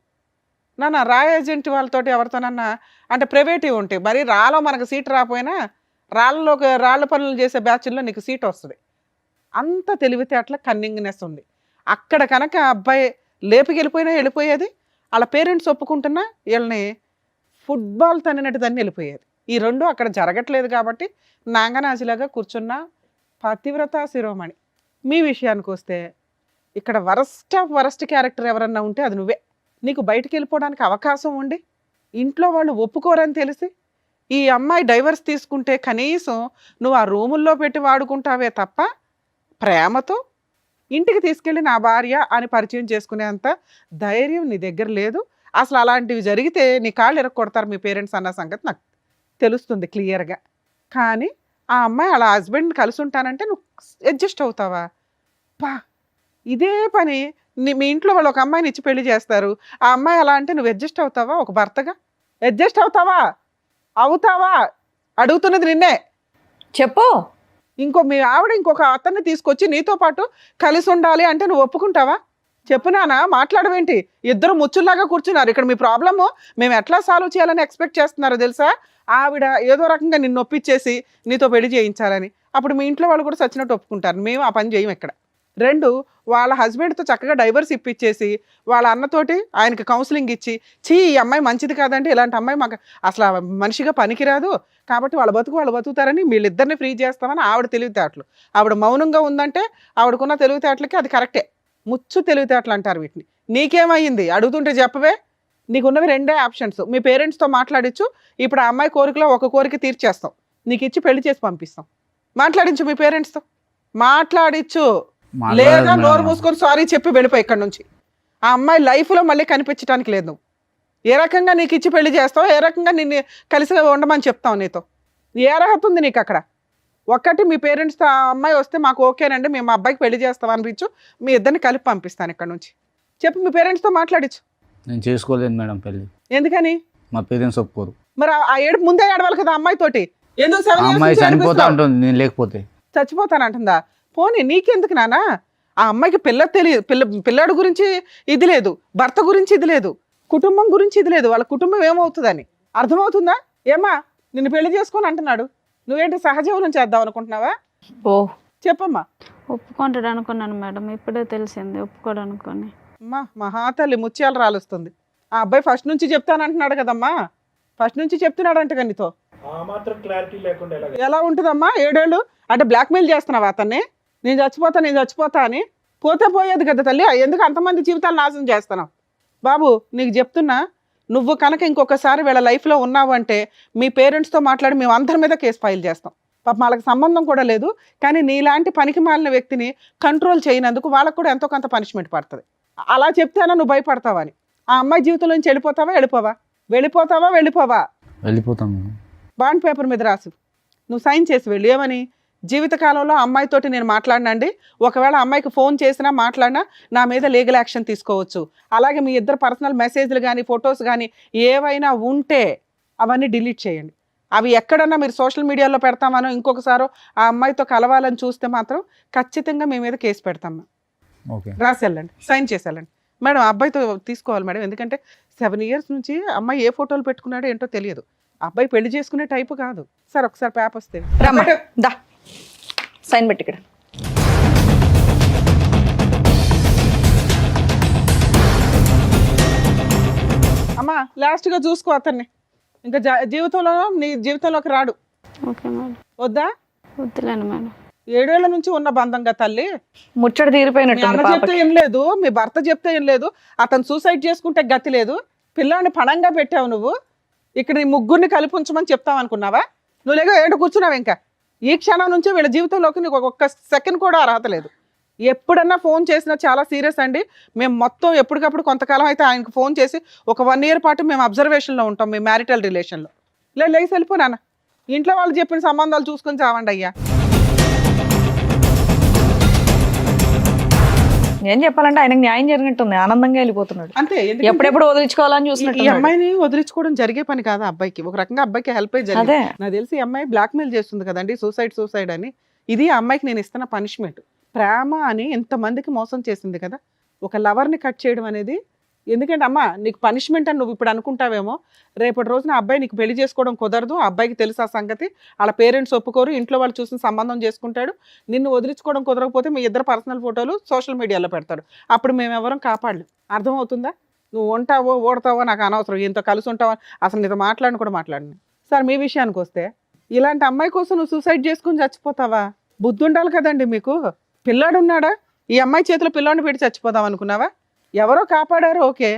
నాన్న. రా ఏజెంట్ వాళ్ళతోటి ఎవరితోనన్నా అంటే ప్రైవేటివ్ ఉంటాయి, మరి రాలో మనకు సీట్ రాకపోయినా రాళ్ళ పనులు చేసే బ్యాచ్ల్లో నీకు సీట్ వస్తుంది. అంత తెలివితేటల కన్నింగ్నెస్ ఉంది అక్కడ. కనుక అబ్బాయి లేపుకెళ్ళిపోయినా వెళ్ళిపోయేది, వాళ్ళ పేరెంట్స్ ఒప్పుకుంటున్నా వీళ్ళని ఫుట్బాల్ తన్నినట్టు తన్ని వెళ్ళిపోయేది. ఈ రెండు అక్కడ జరగట్లేదు కాబట్టి నాంగనాజిలాగా కూర్చున్న పతివ్రత శిరోమణి. మీ విషయానికి వస్తే ఇక్కడ వరస్ట్ ఆఫ్ వరస్ట్ క్యారెక్టర్ ఎవరన్నా ఉంటే అది నువ్వే. నీకు బయటికి వెళ్ళిపోవడానికి అవకాశం ఉండి ఇంట్లో వాళ్ళు ఒప్పుకోరని తెలిసి ఈ అమ్మాయి డైవర్స్ తీసుకుంటే కనీసం నువ్వు ఆ రూముల్లో పెట్టి వాడుకుంటావే తప్ప ప్రేమతో ఇంటికి తీసుకెళ్ళి నా భార్య అని పరిచయం చేసుకునేంత ధైర్యం నీ దగ్గర లేదు. అసలు అలాంటివి జరిగితే నీ కాళ్ళు ఎరగొడతారు మీ పేరెంట్స్ అన్న సంగతి నాకు తెలుస్తుంది క్లియర్గా. కానీ ఆ అమ్మాయి అలా హస్బెండ్ కలిసి ఉంటానంటే నువ్వు అడ్జస్ట్ అవుతావా? పా ఇదే పని మీ ఇంట్లో వాళ్ళు ఒక అమ్మాయిని ఇచ్చి పెళ్లి చేస్తారు, ఆ అమ్మాయి అలా అంటే నువ్వు అడ్జస్ట్ అవుతావా? ఒక భర్తగా అడ్జస్ట్ అవుతావా? అడుగుతున్నది నిన్నే. చెప్పు. మీ ఆవిడ ఇంకొక అతన్ని తీసుకొచ్చి నీతో పాటు కలిసి ఉండాలి అంటే నువ్వు ఒప్పుకుంటావా? చెప్పు నాన్న, మాట్లాడవేంటి? ఇద్దరు ముచ్చుల్లాగా కూర్చున్నారు ఇక్కడ. మీ ప్రాబ్లము మేము ఎట్లా సాల్వ్ చేయాలని ఎక్స్పెక్ట్ చేస్తున్నారో తెలుసా? ఆవిడ ఏదో రకంగా నిన్ను ఒప్పించేసి నీతో పెళ్లి చేయించాలని. అప్పుడు మీ ఇంట్లో వాళ్ళు కూడా సచ్చినట్టు ఒప్పుకుంటారు. మేము ఆ పని చేయం ఇక్కడ. 2, వాళ్ళ హస్బెండ్తో చక్కగా డైవర్స్ ఇప్పించేసి వాళ్ళ అన్నతోటి ఆయనకి కౌన్సిలింగ్ ఇచ్చి, ఈ అమ్మాయి మంచిది కాదంటే ఇలాంటి అమ్మాయి మాకు అసలు మనిషిగా పనికిరాదు కాబట్టి వాళ్ళు బతుకుతారని వీళ్ళిద్దరిని ఫ్రీ చేస్తామని ఆవిడ తెలివితేటలు. ఆవిడ మౌనంగా ఉందంటే ఆవిడకున్న తెలివితేటలకి అది కరెక్టే. ముచ్చు తెలివితేటలు అంటారు వీటిని. నీకేమయ్యింది అడుగుతుంటే చెప్పవే. నీకున్నవి 2 ఆప్షన్స్. మీ పేరెంట్స్తో మాట్లాడించు, ఇప్పుడు ఆ అమ్మాయి కోరికలో ఒక కోరిక తీర్చేస్తాం, నీకు ఇచ్చి పెళ్లి చేసి పంపిస్తాం. మాట్లాడించు మీ పేరెంట్స్తో, మాట్లాడించు. లేదా నోరు మూసుకొని సారీ చెప్పి వెళ్ళిపోయి ఇక్కడ నుంచి. ఆ అమ్మాయి లైఫ్లో మళ్ళీ కనిపించడానికి లేదు. నువ్వు ఏ రకంగా నీకు ఇచ్చి పెళ్లి చేస్తావు, ఏ రకంగా నిన్ను కలిసి ఉండమని చెప్తావు, నీతో ఏ అర్హత ఉంది నీకు అక్కడ? ఒక్కటి మీ పేరెంట్స్తో ఆ అమ్మాయి వస్తే మాకు ఓకేనండి, మేము మా అబ్బాయికి పెళ్లి చేస్తాం అనిపించు, మీ ఇద్దరిని కలిపి పంపిస్తాను ఇక్కడ నుంచి చెప్పు. మీ పేరెంట్స్తో మాట్లాడించు. నేను చేసుకోలేదు మేడం పెళ్ళి. ఎందుకని? మా పేరెంట్స్ ఒప్పుకోరు. మరి ఆ ఏడుపు ముందే ఏడవాలి కదా అమ్మాయితోటి. ఎందుకు 7 years అమ్మాయి నుంచి చనిపోతా ఏడిపిస్తావు? ఉంటుంది నేను లేకపోతే. చచ్చిపోతానంటుందా? పోనీ నీకెందుకు నానా? ఆ అమ్మాయికి పిల్లాడు గురించి ఇది లేదు, భర్త గురించి ఇది లేదు, కుటుంబం గురించి ఇది లేదు. వాళ్ళ కుటుంబం ఏమవుతుందని అర్థమవుతుందా? ఏమా నిన్ను పెళ్లి చేసుకొని అంటున్నాడు, నువ్వేంటి సహజీవనం చేద్దాం అనుకుంటున్నావా? ఓ చెప్పమ్మా. ఒప్పుకుంటాడు అనుకున్నాను మేడం, ఇప్పుడే తెలిసింది ఒప్పుకోడు అనుకోని. అమ్మా మహాతల్లి ముత్యాలు రాలుస్తుంది. ఆ అబ్బాయి ఫస్ట్ నుంచి చెప్తానంటున్నాడు కదమ్మా, ఫస్ట్ నుంచి చెప్తున్నాడంట కదా నీతో. ఎలా ఉంటుందమ్మా 7 ఏళ్ళు? అంటే బ్లాక్మెయిల్ చేస్తున్నావా అతన్ని? నేను చచ్చిపోతా అని? పోతే పోయేది కదా తల్లి, ఎందుకు అంతమంది జీవితాలు నాశనం చేస్తున్నావు? బాబు నీకు చెప్తున్నా, నువ్వు కనుక ఇంకొకసారి వీళ్ళ లైఫ్లో ఉన్నావు అంటే మీ పేరెంట్స్తో మాట్లాడి మేము అందరి మీద కేసు ఫైల్ చేస్తాం. పాప వాళ్ళకి సంబంధం కూడా లేదు, కానీ నీలాంటి పనికి మాలిన వ్యక్తిని కంట్రోల్ చేయనందుకు వాళ్ళకు కూడా ఎంతో కొంత పనిష్మెంట్ పడుతుంది. అలా చెప్తేనా నువ్వు భయపడతావని? ఆ అమ్మాయి జీవితం నుంచి వెళ్ళిపోతావా? వెళ్ళిపోతాం. బాండ్ పేపర్ మీద రాసు, నువ్వు సైన్ చేసి వెళ్ళు. ఏమని? జీవితకాలంలో అమ్మాయితోటి నేను మాట్లాడినండి, ఒకవేళ అమ్మాయికి ఫోన్ చేసినా మాట్లాడినా నా మీద లీగల్ యాక్షన్ తీసుకోవచ్చు. అలాగే మీ ఇద్దరు పర్సనల్ మెసేజ్లు కానీ ఫొటోస్ కానీ ఏవైనా ఉంటే అవన్నీ డిలీట్ చేయండి. అవి ఎక్కడన్నా మీరు సోషల్ మీడియాలో పెడతామనో ఇంకొకసారో ఆ అమ్మాయితో కలవాలని చూస్తే మాత్రం ఖచ్చితంగా మీ మీద కేసు పెడతాము. ఓకే, రాసి వెళ్ళండి, సైన్ చేసి వెళ్ళండి మేడం. అబ్బాయితో తీసుకోవాలి మేడం, ఎందుకంటే 7 years నుంచి అమ్మాయి ఏ ఫోటోలు పెట్టుకున్నాడో ఏంటో తెలియదు. అబ్బాయి పెళ్లి చేసుకునే టైపు కాదు. సార్ ఒకసారి పేపర్ వస్తే రమ్మా, దా సైన్ పెట్టి ఇక్కడ. అమ్మా లాస్ట్గా చూసుకో అతన్ని, ఇంకా నీ జీవితంలోకి రాడు. Okay madam. వద్దా? వద్దులేను మేడం. 7 ఏళ్ల నుంచి ఉన్న బంధంగా తల్లి. ముచ్చట మీ తీరిపోయినట్టు అన్న చెప్తే ఏం లేదు, మీ భర్త చెప్తే ఏం లేదు, అతను సూసైడ్ చేసుకుంటే గతి లేదు. పిల్లాన్ని పణంగా పెట్టావు నువ్వు. ఇక్కడ నీ ముగ్గురిని కలిపి ఉంచమని చెప్తావు అనుకున్నావా? నువ్వు లేక ఏడు కూర్చున్నావు. ఇంకా ఈ క్షణం నుంచి వీళ్ళ జీవితంలోకి నీకు ఒక్క సెకండ్ కూడా అర్హత లేదు. ఎప్పుడన్నా ఫోన్ చేసినా చాలా సీరియస్ అండి. మేము మొత్తం ఎప్పటికప్పుడు కొంతకాలం అయితే ఆయనకు ఫోన్ చేసి ఒక 1 year పాటు మేము అబ్జర్వేషన్లో ఉంటాం, మీ మ్యారిటల్ రిలేషన్లో. లేచి వెళ్ళిపోనా, ఇంట్లో వాళ్ళు చెప్పిన సంబంధాలు చూసుకొని చావండి అయ్యా. ఏం చెప్పాలంటే ఆయనకు న్యాయం జరిగినట్టుంది, ఆనందంగా వెళ్ళిపోతున్నాడు. అంతే. ఎప్పుడెప్పుడు వదిలించుకోవాలని ఈ చూసినట్టు. అమ్మాయిని వదిలించుకోవడం జరిగే పని కాదు అబ్బాయికి. ఒక రకంగా అబ్బాయికి హెల్ప్ అయ్యి జరిగింది. అదే నాకు తెలిసి ఈ అమ్మాయి బ్లాక్మెయిల్ చేస్తుంది కదండి, సూసైడ్ అని. ఇది ఆ అమ్మాయికి నేను ఇస్తున్న పనిష్మెంట్. ప్రేమ అని ఎంతమందికి మోసం చేసింది కదా, ఒక లవర్ని కట్ చేయడం అనేది, ఎందుకంటే అమ్మ నీకు పనిష్మెంట్ అని నువ్వు ఇప్పుడు అనుకుంటావేమో, రేపటి రోజున ఆ అబ్బాయి నీకు పెళ్లి చేసుకోవడం కుదరదు, ఆ అబ్బాయికి తెలుసు ఆ సంగతి, వాళ్ళ పేరెంట్స్ ఒప్పుకోరు, ఇంట్లో వాళ్ళు చూసిన సంబంధం చేసుకుంటాడు, నిన్ను వదిలించుకోవడం కుదరకపోతే మీ ఇద్దరు పర్సనల్ ఫోటోలు సోషల్ మీడియాలో పెడతాడు, అప్పుడు మేము ఎవరం కాపాడలేం. అర్థమవుతుందా? నువ్వు ఉంటావో ఓడతావో నాకు అనవసరం, ఇంత కలిసి ఉంటావో అసలు నీతో మాట్లాడిన కూడా మాట్లాడిన. సార్ మీ విషయానికి వస్తే, ఇలాంటి అమ్మాయి కోసం నువ్వు సూసైడ్ చేసుకుని చచ్చిపోతావా? బుద్ధి ఉండాలి కదండి మీకు. పిల్లాడు ఉన్నాడా? ఈ అమ్మాయి చేతిలో పిల్లాడిని పెట్టి చచ్చిపోదాం అనుకున్నావా? ఎవరో కాపాడారు, ఓకే.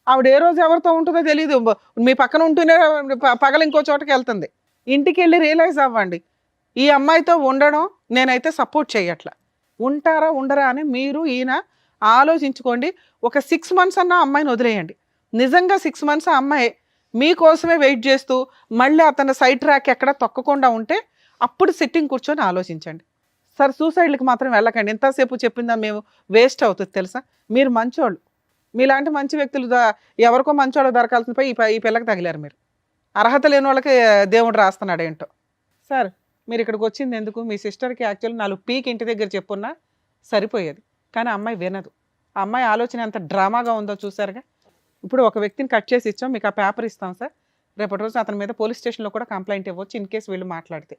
ఆవిడ ఏ రోజు ఎవరితో ఉంటుందో తెలియదు, మీ పక్కన ఉంటూనే పగల ఇంకో చోటకి వెళ్తుంది. ఇంటికి వెళ్ళి రియలైజ్ అవ్వండి, ఈ అమ్మాయితో ఉండడం నేనైతే సపోర్ట్ చేయట్లా. ఉంటారా ఉండరా అని మీరు ఈయన ఆలోచించుకోండి. ఒక 6 months అన్న అమ్మాయిని వదిలేయండి. నిజంగా 6 months ఆ అమ్మాయి మీకోసమే వెయిట్ చేస్తూ మళ్ళీ అతను సైడ్ ట్రాక్ ఎక్కడ తొక్కకుండా ఉంటే అప్పుడు సిట్టింగ్ కూర్చొని ఆలోచించండి. సార్ సూసైడ్కి మాత్రం వెళ్ళకండి. ఎంతసేపు చెప్పిందా మేము వేస్ట్ అవుతుంది తెలుసా. మీరు మంచోళ్ళు, మీలాంటి మంచి వ్యక్తులు ఎవరికో మంచోళ్ళు దొరకాల్సిన పోయి ఈ పిల్లకి తగిలారు. మీరు అర్హత లేని వాళ్ళకి దేవుడు రాస్తున్నాడు ఏంటో. సార్ మీరు ఇక్కడికి వచ్చింది ఎందుకు? మీ సిస్టర్కి యాక్చువల్లీ 4 పీక్ ఇంటి దగ్గర చెప్పున్నా సరిపోయేది, కానీ అమ్మాయి వినదు. ఆ అమ్మాయి ఆలోచన ఎంత డ్రామాగా ఉందో చూసారుగా. ఇప్పుడు ఒక వ్యక్తిని కట్ చేసి ఇచ్చాం, మీకు ఆ పేపర్ ఇస్తాం సార్, రేపటి రోజు అతని మీద పోలీస్ స్టేషన్లో కూడా కంప్లైంట్ ఇవ్వచ్చు ఇన్ కేసు వీళ్ళు మాట్లాడితే.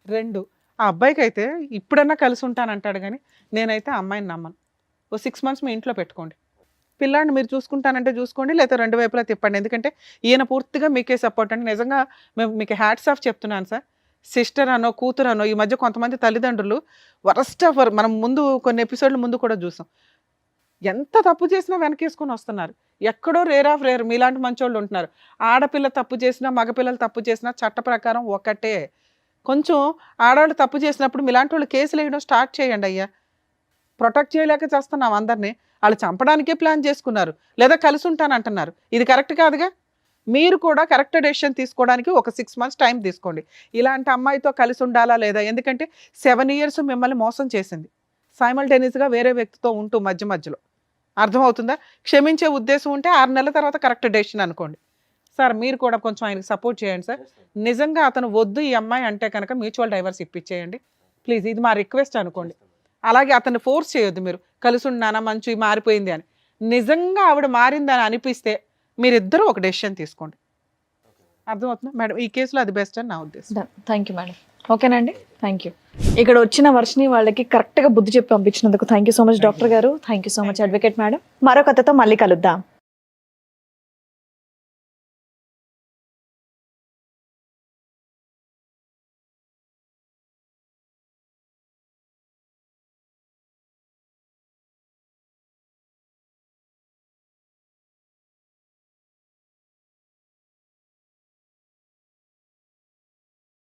2, ఆ అబ్బాయికి అయితే ఇప్పుడన్నా కలిసి ఉంటానంటాడు, కానీ నేనైతే ఆ అమ్మాయిని నమ్మను. ఓ 6 months మీ ఇంట్లో పెట్టుకోండి, పిల్లాడిని మీరు చూసుకుంటానంటే చూసుకోండి, లేదా 2 వైపులా తిప్పండి. ఎందుకంటే ఈయన పూర్తిగా మీకే సపోర్ట్ అండి. నిజంగా మేము మీకు హ్యాట్స్ ఆఫ్ చెప్తున్నాను సార్. సిస్టర్ అనో కూతురు అనో, ఈ మధ్య కొంతమంది తల్లిదండ్రులు వరస్ట్ ఆఫ్, మనం ముందు కొన్ని ఎపిసోడ్ల ముందు కూడా చూసాం, ఎంత తప్పు చేసినా వెనకేసుకొని వస్తున్నారు. ఎక్కడో రేర్ ఆఫ్ రేర్ మీలాంటి మంచోళ్ళు ఉంటున్నారు. ఆడపిల్ల తప్పు చేసినా మగపిల్లలు తప్పు చేసినా చట్ట ప్రకారం ఒకటే. కొంచెం ఆడవాళ్ళు తప్పు చేసినప్పుడు మీలాంటి వాళ్ళు కేసులు వేయడం స్టార్ట్ చేయండి అయ్యా. ప్రొటెక్ట్ చేయలేక చేస్తున్నాం అందరినీ. వాళ్ళు చంపడానికే ప్లాన్ చేసుకున్నారు, లేదా కలిసి ఉంటానంటున్నారు. ఇది కరెక్ట్ కాదుగా. మీరు కూడా కరెక్ట్ డెసిషన్ తీసుకోవడానికి ఒక 6 months టైం తీసుకోండి. ఇలాంటి అమ్మాయితో కలిసి ఉండాలా లేదా? ఎందుకంటే 7 years మిమ్మల్ని మోసం చేసింది, సైమల్టేనియస్గా వేరే వ్యక్తితో ఉంటూ మధ్యలో. అర్థమవుతుందా? క్షమించే ఉద్దేశం ఉంటే 6 నెలల తర్వాత కరెక్ట్ డెసిషన్ అనుకోండి. సార్ మీరు కూడా కొంచెం ఆయనకి సపోర్ట్ చేయండి సార్. నిజంగా అతను వద్దు ఈ అమ్మాయి అంటే కనుక మ్యూచువల్ డైవర్స్ ఇప్పించేయండి ప్లీజ్. ఇది మా రిక్వెస్ట్ అనుకోండి. అలాగే అతన్ని ఫోర్స్ చేయొద్దు, మీరు కలిసి ఉన్నానా మంచి మారిపోయింది అని. నిజంగా ఆవిడ మారిందని అనిపిస్తే మీరిద్దరూ ఒక డెసిషన్ తీసుకోండి. అర్థమవుతుందా మేడం? ఈ కేసులో అది బెస్ట్ అని నా ఉద్దేశం. Thank you madam. ఓకేనండి, థ్యాంక్ యూ. ఇక్కడ వచ్చిన వర్షిని వాళ్ళకి కరెక్ట్గా బుద్ధి చెప్పి పంపించినందుకు thank you so much doctor గారు. Thank you so much advocate madam. మరో కథతో మళ్ళీ కలుద్దాం.